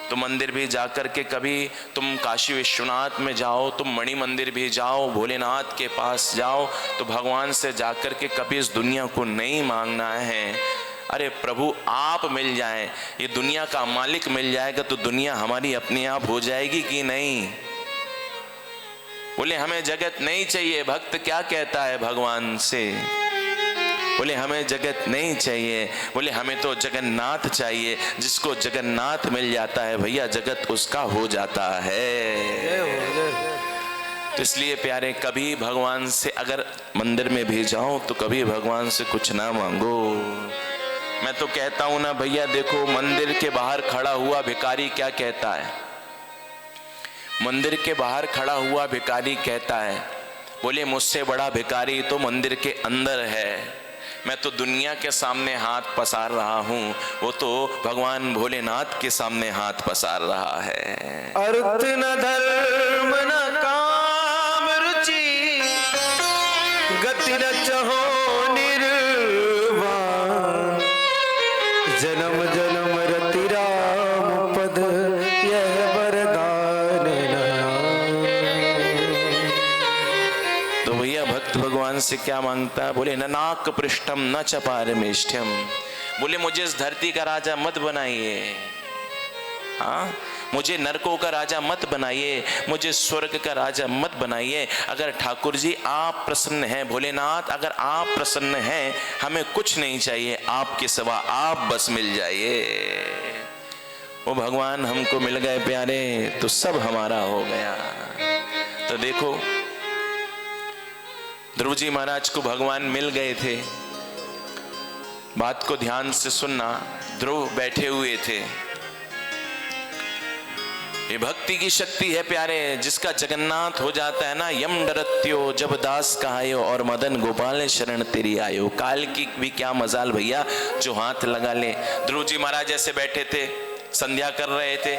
तो मंदिर भी जाकर के, कभी तुम काशी विश्वनाथ में जाओ, तुम मणि मंदिर भी जाओ, भोलेनाथ के पास जाओ, तो भगवान से जाकर के कभी इस दुनिया को नहीं मांगना है। अरे प्रभु आप मिल जाएं, ये दुनिया का मालिक मिल जाएगा तो दुनिया हमारी अपने आप हो जाएगी कि नहीं। बोले हमें जगत नहीं चाहिए। भक्त क्या कहता है भगवान से? बोले हमें जगत नहीं चाहिए, बोले हमें तो जगन्नाथ चाहिए। जिसको जगन्नाथ मिल जाता है भैया, जगत उसका हो जाता है। तो इसलिए प्यारे, कभी भगवान से अगर मंदिर में भी जाओ तो कभी भगवान से कुछ ना मांगो। मैं तो कहता हूं ना भैया, देखो मंदिर के बाहर खड़ा हुआ भिखारी क्या कहता है। मंदिर के बाहर खड़ा हुआ भिखारी कहता है, बोले मुझसे बड़ा भिखारी तो मंदिर के अंदर है। मैं तो दुनिया के सामने हाथ पसार रहा हूँ, वो तो भगवान भोलेनाथ के सामने हाथ पसार रहा है। अर्थ न धर्म न काम रुचि, गति न चहो निर्वाण। जन्म जन्म रति राम पद, यह वरदान तो भैया भक्त भगवान से क्या मांगता है? बोले न नाक पृष्ठम न च पारमेष्ठ्यम। बोले मुझे इस धरती का राजा मत बनाइए, हाँ मुझे नरकों का राजा मत बनाइए, मुझे स्वर्ग का राजा मत बनाइए। अगर ठाकुर जी आप प्रसन्न हैं, भोलेनाथ अगर आप प्रसन्न हैं, हमें कुछ नहीं चाहिए, आपके सिवा आप बस मिल जाइए। वो भगवान हमको मिल गए प्यारे तो सब हमारा हो गया। तो देखो ध्रुव जी महाराज को भगवान मिल गए थे। बात को ध्यान से सुनना। ध्रुव बैठे हुए थे। ये भक्ति की शक्ति है प्यारे, जिसका जगन्नाथ हो जाता है ना। यम डरत्यो जब दास कहायो, और मदन गोपाल शरण तेरी आयो। काल की भी क्या मजाल भैया जो हाथ लगा ले। ध्रुव जी महाराज ऐसे बैठे थे, संध्या कर रहे थे,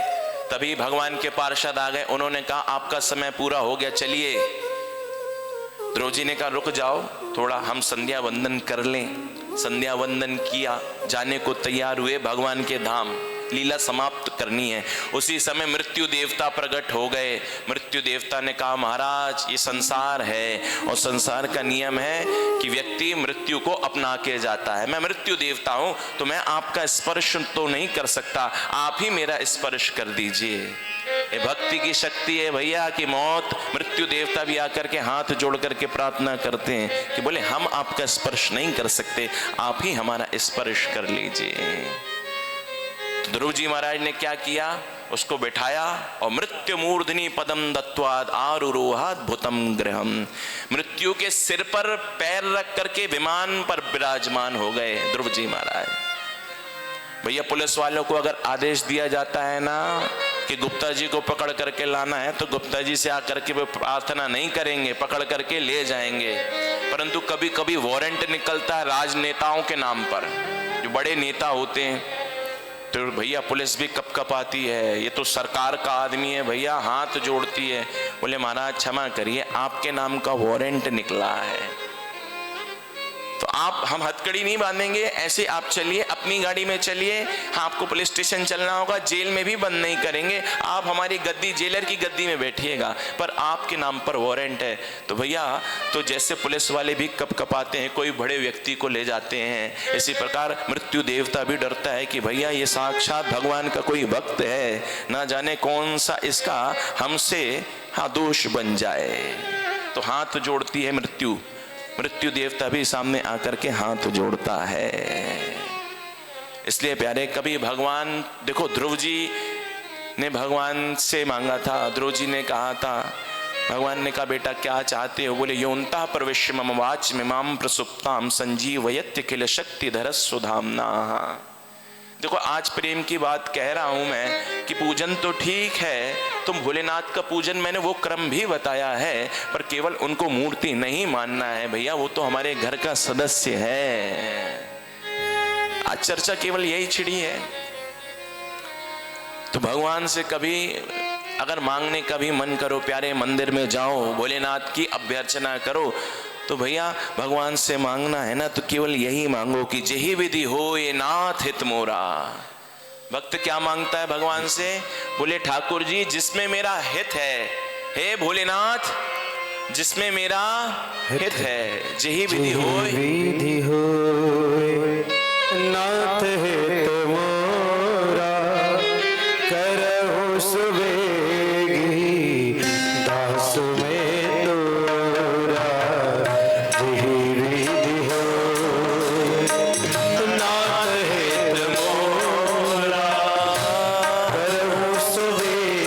तभी भगवान के पार्षद आ गए। उन्होंने कहा आपका समय पूरा हो गया, चलिए। ध्रुव जी ने कहा रुक जाओ थोड़ा, हम संध्या वंदन कर लें। संध्या वंदन किया, जाने को तैयार हुए भगवान के धाम, लीला समाप्त करनी है। उसी समय मृत्यु देवता प्रकट हो गए। मृत्यु देवता ने कहा महाराज ये संसार है, और संसार का नियम है कि व्यक्ति मृत्यु को अपना के जाता है। मैं मृत्यु देवता हूं तो मैं आपका स्पर्श तो नहीं कर सकता, आप ही मेरा स्पर्श कर दीजिए। ये भक्ति की शक्ति है भैया कि मौत मृत्यु देवता भी आकर के हाथ जोड़ करके प्रार्थना करते हैं कि बोले हम आपका स्पर्श नहीं कर सकते, आप ही हमारा स्पर्श कर लीजिए। तो ध्रुव जी महाराज ने क्या किया? उसको बिठाया और मृत्यु मूर्धनि पदम दत्वाद आरुरोहात भूतम गृहम। मृत्यु के सिर पर पैर रख करके विमान पर विराजमान हो गए ध्रुव जी महाराज। भैया पुलिस वालों को अगर आदेश दिया जाता है ना कि गुप्ता जी को पकड़ करके लाना है, तो गुप्ता जी से आकर के वो प्रार्थना नहीं करेंगे, पकड़ करके ले जाएंगे। परंतु कभी कभी वारंट निकलता है राजनेताओं के नाम पर, जो बड़े नेता होते हैं, तो भैया पुलिस भी कपकपाती है। ये तो सरकार का आदमी है भैया, हाथ जोड़ती है, बोले महाराज क्षमा करिए आपके नाम का वारंट निकला है। तो आप हम हथकड़ी नहीं बांधेंगे, ऐसे आप चलिए, अपनी गाड़ी में चलिए। हाँ आपको पुलिस स्टेशन चलना होगा, जेल में भी बंद नहीं करेंगे, आप हमारी गद्दी जेलर की गद्दी में बैठिएगा, पर आपके नाम पर वारंट है। तो भैया तो जैसे पुलिस वाले भी कपकपाते हैं, कोई बड़े व्यक्ति को ले जाते हैं, इसी प्रकार मृत्यु देवता भी डरता है कि भैया ये साक्षात भगवान का कोई भक्त है, ना जाने कौन सा इसका हमसे दोष बन जाए। तो हाथ जोड़ती है मृत्यु। मृत्यु देवता भी सामने आकर के हाथ जोड़ता है। इसलिए प्यारे कभी भगवान, देखो ध्रुव जी ने भगवान से मांगा था। ध्रुव जी ने कहा था, भगवान ने कहा बेटा क्या चाहते हो? बोले योन्ता प्रविश्य मम वाच मिमाम प्रसुप्ताम संजीवयत्य किल शक्ति धरस्व धामना। देखो आज प्रेम की बात कह रहा हूं मैं कि पूजन तो ठीक है, तुम भोलेनाथ का पूजन मैंने वो क्रम भी बताया है, पर केवल उनको मूर्ति नहीं मानना है भैया, वो तो हमारे घर का सदस्य है। आज चर्चा केवल यही छिड़ी है। तो भगवान से कभी अगर मांगने का भी मन करो, प्यारे मंदिर में जाओ, भोलेनाथ की अभ्यर्चना करो, तो भैया भगवान से मांगना है ना तो केवल यही मांगो कि जेहि विधि हो ये नाथ हित मोरा। भक्त क्या मांगता है भगवान से? बोले ठाकुर जी जिसमें मेरा हित है, हे भोलेनाथ जिसमें मेरा हित है, जेहि विधि हो नाथ हित मोरा, करहु सुबेगी दास में तोरा। जेहि विधि हो नाथ हित मोरा, करहु सुबेगी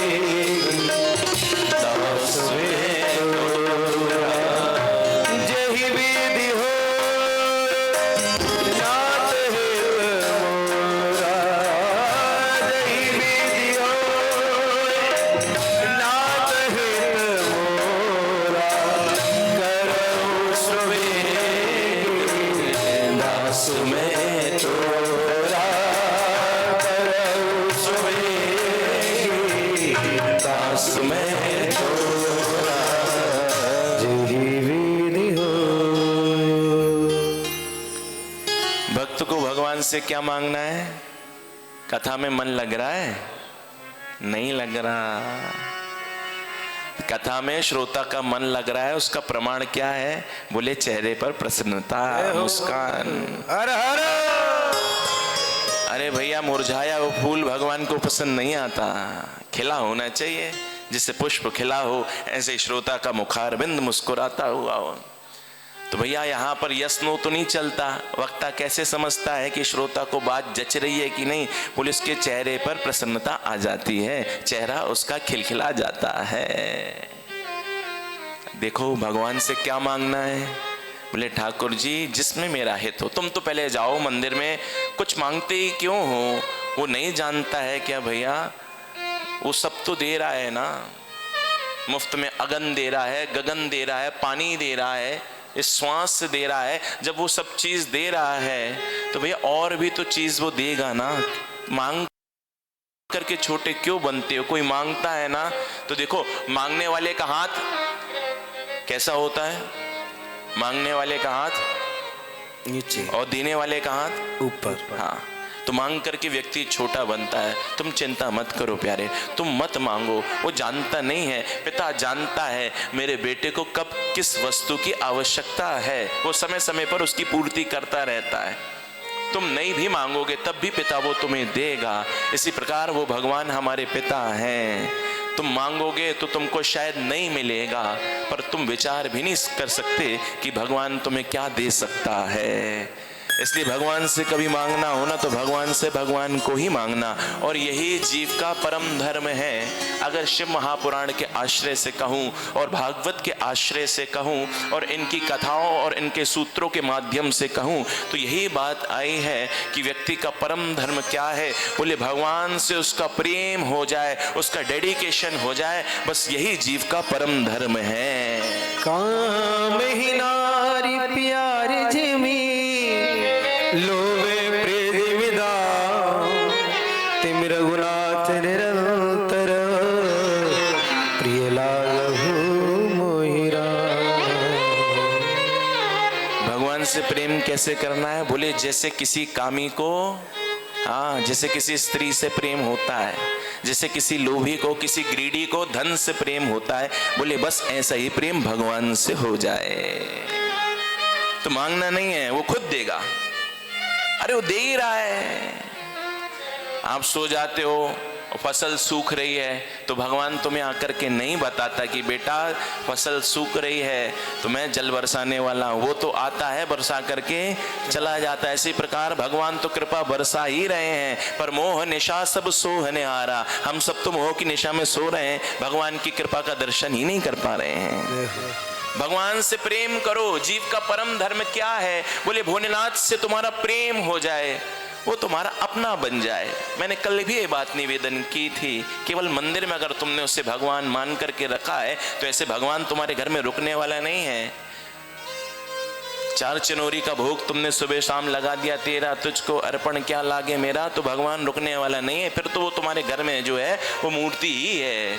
दास में तोरा। जेहि विधि हो भक्त को भगवान से क्या मांगना है? कथा में मन लग रहा है? नहीं लग रहा। कथा में श्रोता का मन लग रहा है, उसका प्रमाण क्या है? बोले चेहरे पर प्रसन्नता, मुस्कान। अरे भैया मुरझाया वो फूल भगवान को पसंद नहीं आता, खिला होना चाहिए। जिससे पुष्प खिला हो ऐसे श्रोता का मुखारबिंद मुस्कुराता हुआ हो। तो भैया यहाँ पर यस नो तो नहीं चलता। वक्ता कैसे समझता है कि श्रोता को बात जच रही है कि नहीं? पुलिस के चेहरे पर प्रसन्नता आ जाती है, चेहरा उसका खिलखिला जाता है। देखो भगवान से क्या मांगना है? बोले ठाकुर जी जिसमें मेरा हित हो। तुम तो पहले जाओ मंदिर में, कुछ मांगते ही क्यों हो? वो नहीं जानता है क्या भैया? वो सब तो दे रहा है ना, मुफ्त में अगन दे रहा है, गगन दे रहा है, पानी दे रहा है, इस श्वास दे रहा है। जब वो सब चीज दे रहा है तो भैया और भी तो चीज वो देगा ना। मांग करके छोटे क्यों बनते हो? कोई मांगता है ना तो देखो मांगने वाले का हाथ कैसा होता है? मांगने वाले का हाथ नीचे और देने वाले का हाथ ऊपर। हाँ, तो मांग करके व्यक्ति छोटा बनता है। तुम चिंता मत करो प्यारे, तुम मत मांगो। वो जानता नहीं है, पिता जानता है मेरे बेटे को कब किस वस्तु की आवश्यकता है, वो समय समय पर उसकी पूर्ति करता रहता है। तुम नहीं भी मांगोगे तब भी पिता वो तुम्हें देगा। इसी प्रकार वो भगवान हमारे पिता हैं। तुम मांगोगे तो तुमको शायद नहीं मिलेगा, पर तुम विचार भी नहीं कर सकते कि भगवान तुम्हें क्या दे सकता है। इसलिए भगवान से कभी मांगना हो ना तो भगवान से भगवान को ही मांगना, और यही जीव का परम धर्म है। अगर शिव महापुराण के आश्रय से कहूँ और भागवत के आश्रय से कहूँ और इनकी कथाओं और इनके सूत्रों के माध्यम से कहूँ तो यही बात आई है कि व्यक्ति का परम धर्म क्या है? बोले भगवान से उसका प्रेम हो जाए, उसका डेडिकेशन हो जाए, बस यही जीव का परम धर्म है। काम ही नारी प्यार जिमी लोवे प्रेमिदा तिम रघुनाथ निरंतर प्रिय लागहु मोहिरा। भगवान से प्रेम कैसे करना है? बोले जैसे किसी कामी को, हाँ, जैसे किसी स्त्री से प्रेम होता है, जैसे किसी लोभी को, किसी ग्रीडी को धन से प्रेम होता है, बोले बस ऐसा ही प्रेम भगवान से हो जाए। तो मांगना नहीं है, वो खुद देगा। अरे वो दे ही रहा है। आप सो जाते हो, फसल सूख रही है, तो भगवान तुम्हें आकर के नहीं बताता कि बेटा फसल सूख रही है तो मैं जल बरसाने वाला हूं। वो तो आता है, बरसा करके चला जाता है। इसी प्रकार भगवान तो कृपा बरसा ही रहे हैं, पर मोह निशा सब सोहने आ रहा। हम सब तो मोह की निशा में सो रहे हैं, भगवान की कृपा का दर्शन ही नहीं कर पा रहे हैं। भगवान से प्रेम करो। जीव का परम धर्म क्या है? बोले भोलेनाथ से तुम्हारा प्रेम हो जाए। वो तुम्हारा अपना बन जाए। मैंने कल भी ये बात निवेदन की थी, केवल मंदिर में अगर तुमने उसे भगवान मान करके रखा है तो ऐसे भगवान तुम्हारे घर में रुकने वाला नहीं है। 4 चनोरी का भोग तुमने सुबह शाम लगा दिया, तेरा तुझको अर्पण क्या लागे मेरा, तो भगवान रुकने वाला नहीं है, फिर तो वो तुम्हारे घर में जो है वो मूर्ति ही है।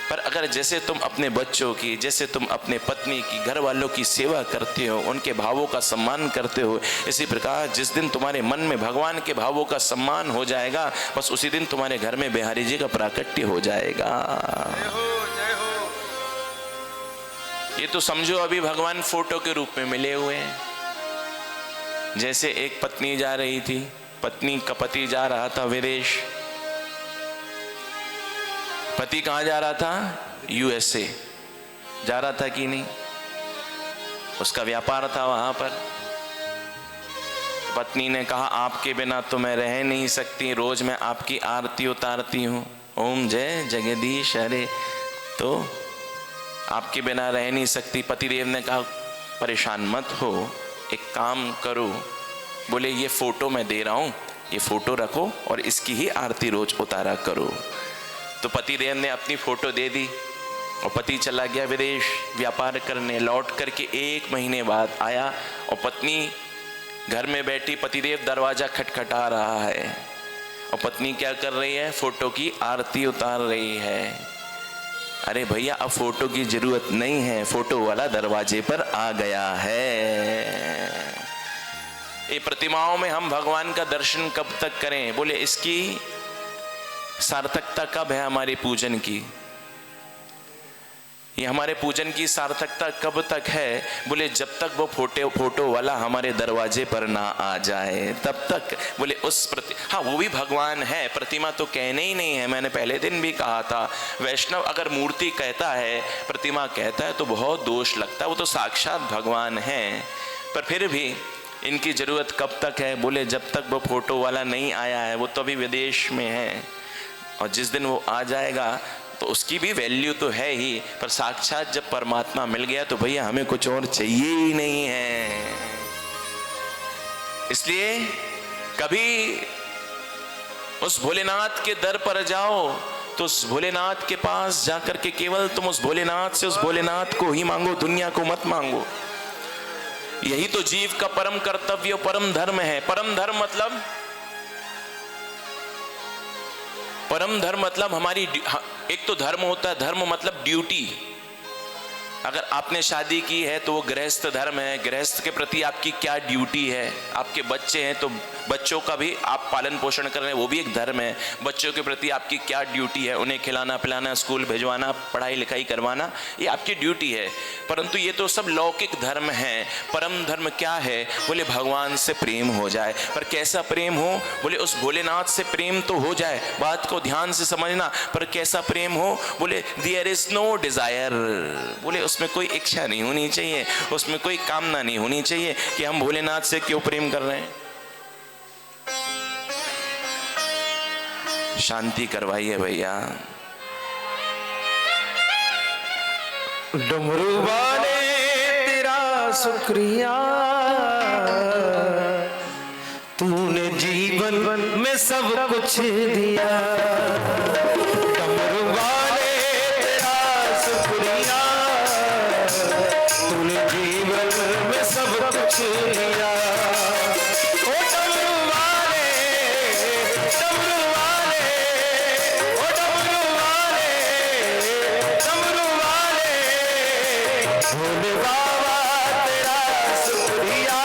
पर अगर जैसे तुम अपने बच्चों की, जैसे तुम अपने पत्नी की, घर वालों की सेवा करते हो, उनके भावों का सम्मान करते हो, इसी प्रकार जिस दिन तुम्हारे मन में भगवान के भावों का सम्मान हो जाएगा, बस उसी दिन तुम्हारे घर में बिहारी जी का प्राकट्य हो जाएगा। ये तो समझो अभी भगवान फोटो के रूप में मिले हुए हैं। जैसे एक पत्नी जा रही थी, पत्नी का पति जा रहा था विदेश। पति कहाँ जा रहा था? यूएसए जा रहा था कि नहीं? उसका व्यापार था वहां पर। पत्नी ने कहा आपके बिना तो मैं रह नहीं सकती, रोज मैं आपकी आरती उतारती हूँ, ओम जय जगदीश हरे, तो आपके बिना रह नहीं सकती। पतिदेव ने कहा परेशान मत हो, एक काम करो, बोले ये फोटो मैं दे रहा हूँ, ये फोटो रखो और इसकी ही आरती रोज उतारा करो। तो पतिदेव ने अपनी फोटो दे दी और पति चला गया विदेश व्यापार करने। लौट करके 1 महीने बाद आया और पत्नी घर में बैठी, पतिदेव दरवाजा खटखटा रहा है और पत्नी क्या कर रही है? फोटो की आरती उतार रही है। अरे भैया अब फोटो की जरूरत नहीं है, फोटो वाला दरवाजे पर आ गया है। ये प्रतिमाओं में हम भगवान का दर्शन कब तक करें? बोले इसकी सार्थकता कब है हमारे पूजन की? ये हमारे पूजन की सार्थकता कब तक है? बोले जब तक वो फोटो वाला हमारे दरवाजे पर ना आ जाए तब तक। बोले उस हाँ वो भी भगवान है, प्रतिमा तो कहने ही नहीं है। मैंने पहले दिन भी कहा था, वैष्णव अगर मूर्ति कहता है, प्रतिमा कहता है तो बहुत दोष लगता है, वो तो साक्षात भगवान है। पर फिर भी इनकी जरूरत कब तक है? बोले जब तक वो फोटो वाला नहीं आया है, वो तो अभी विदेश में है, और जिस दिन वो आ जाएगा तो उसकी भी वैल्यू तो है ही, पर साक्षात जब परमात्मा मिल गया तो भैया हमें कुछ और चाहिए ही नहीं है। इसलिए कभी उस भोलेनाथ के दर पर जाओ तो उस भोलेनाथ के पास जाकर के केवल तुम उस भोलेनाथ से उस भोलेनाथ को ही मांगो, दुनिया को मत मांगो। यही तो जीव का परम कर्तव्य, परम धर्म है। परम धर्म मतलब, परम धर्म मतलब हमारी, एक तो धर्म होता है, धर्म मतलब ड्यूटी। अगर आपने शादी की है तो वो गृहस्थ धर्म है, गृहस्थ के प्रति आपकी क्या ड्यूटी है। आपके बच्चे हैं तो बच्चों का भी आप पालन पोषण कर रहे हैं, वो भी एक धर्म है। बच्चों के प्रति आपकी क्या ड्यूटी है, उन्हें खिलाना पिलाना, स्कूल भेजवाना, पढ़ाई लिखाई करवाना, ये आपकी ड्यूटी है। परंतु ये तो सब लौकिक धर्म है। परम धर्म क्या है? बोले भगवान से प्रेम हो जाए। पर कैसा प्रेम हो? बोले उस भोलेनाथ से प्रेम तो हो जाए, बात को ध्यान से समझना। पर कैसा प्रेम हो? बोले देयर इज नो डिजायर, बोले उसमें कोई इच्छा नहीं होनी चाहिए, उसमें कोई कामना नहीं होनी चाहिए कि हम भोलेनाथ से क्यों प्रेम कर रहे हैं। शांति करवाइए भैया। डमरू वाले तेरा शुक्रिया, तूने जीवन में सब कुछ दिया। डमरू वाले तेरा शुक्रिया, तूने जीवन में सब कुछ दिया। ओ डमरू वाले, डमरू वाले, ओ डमरू वाले, डमरू वाले, भोले बाबा तेरा शुक्रिया,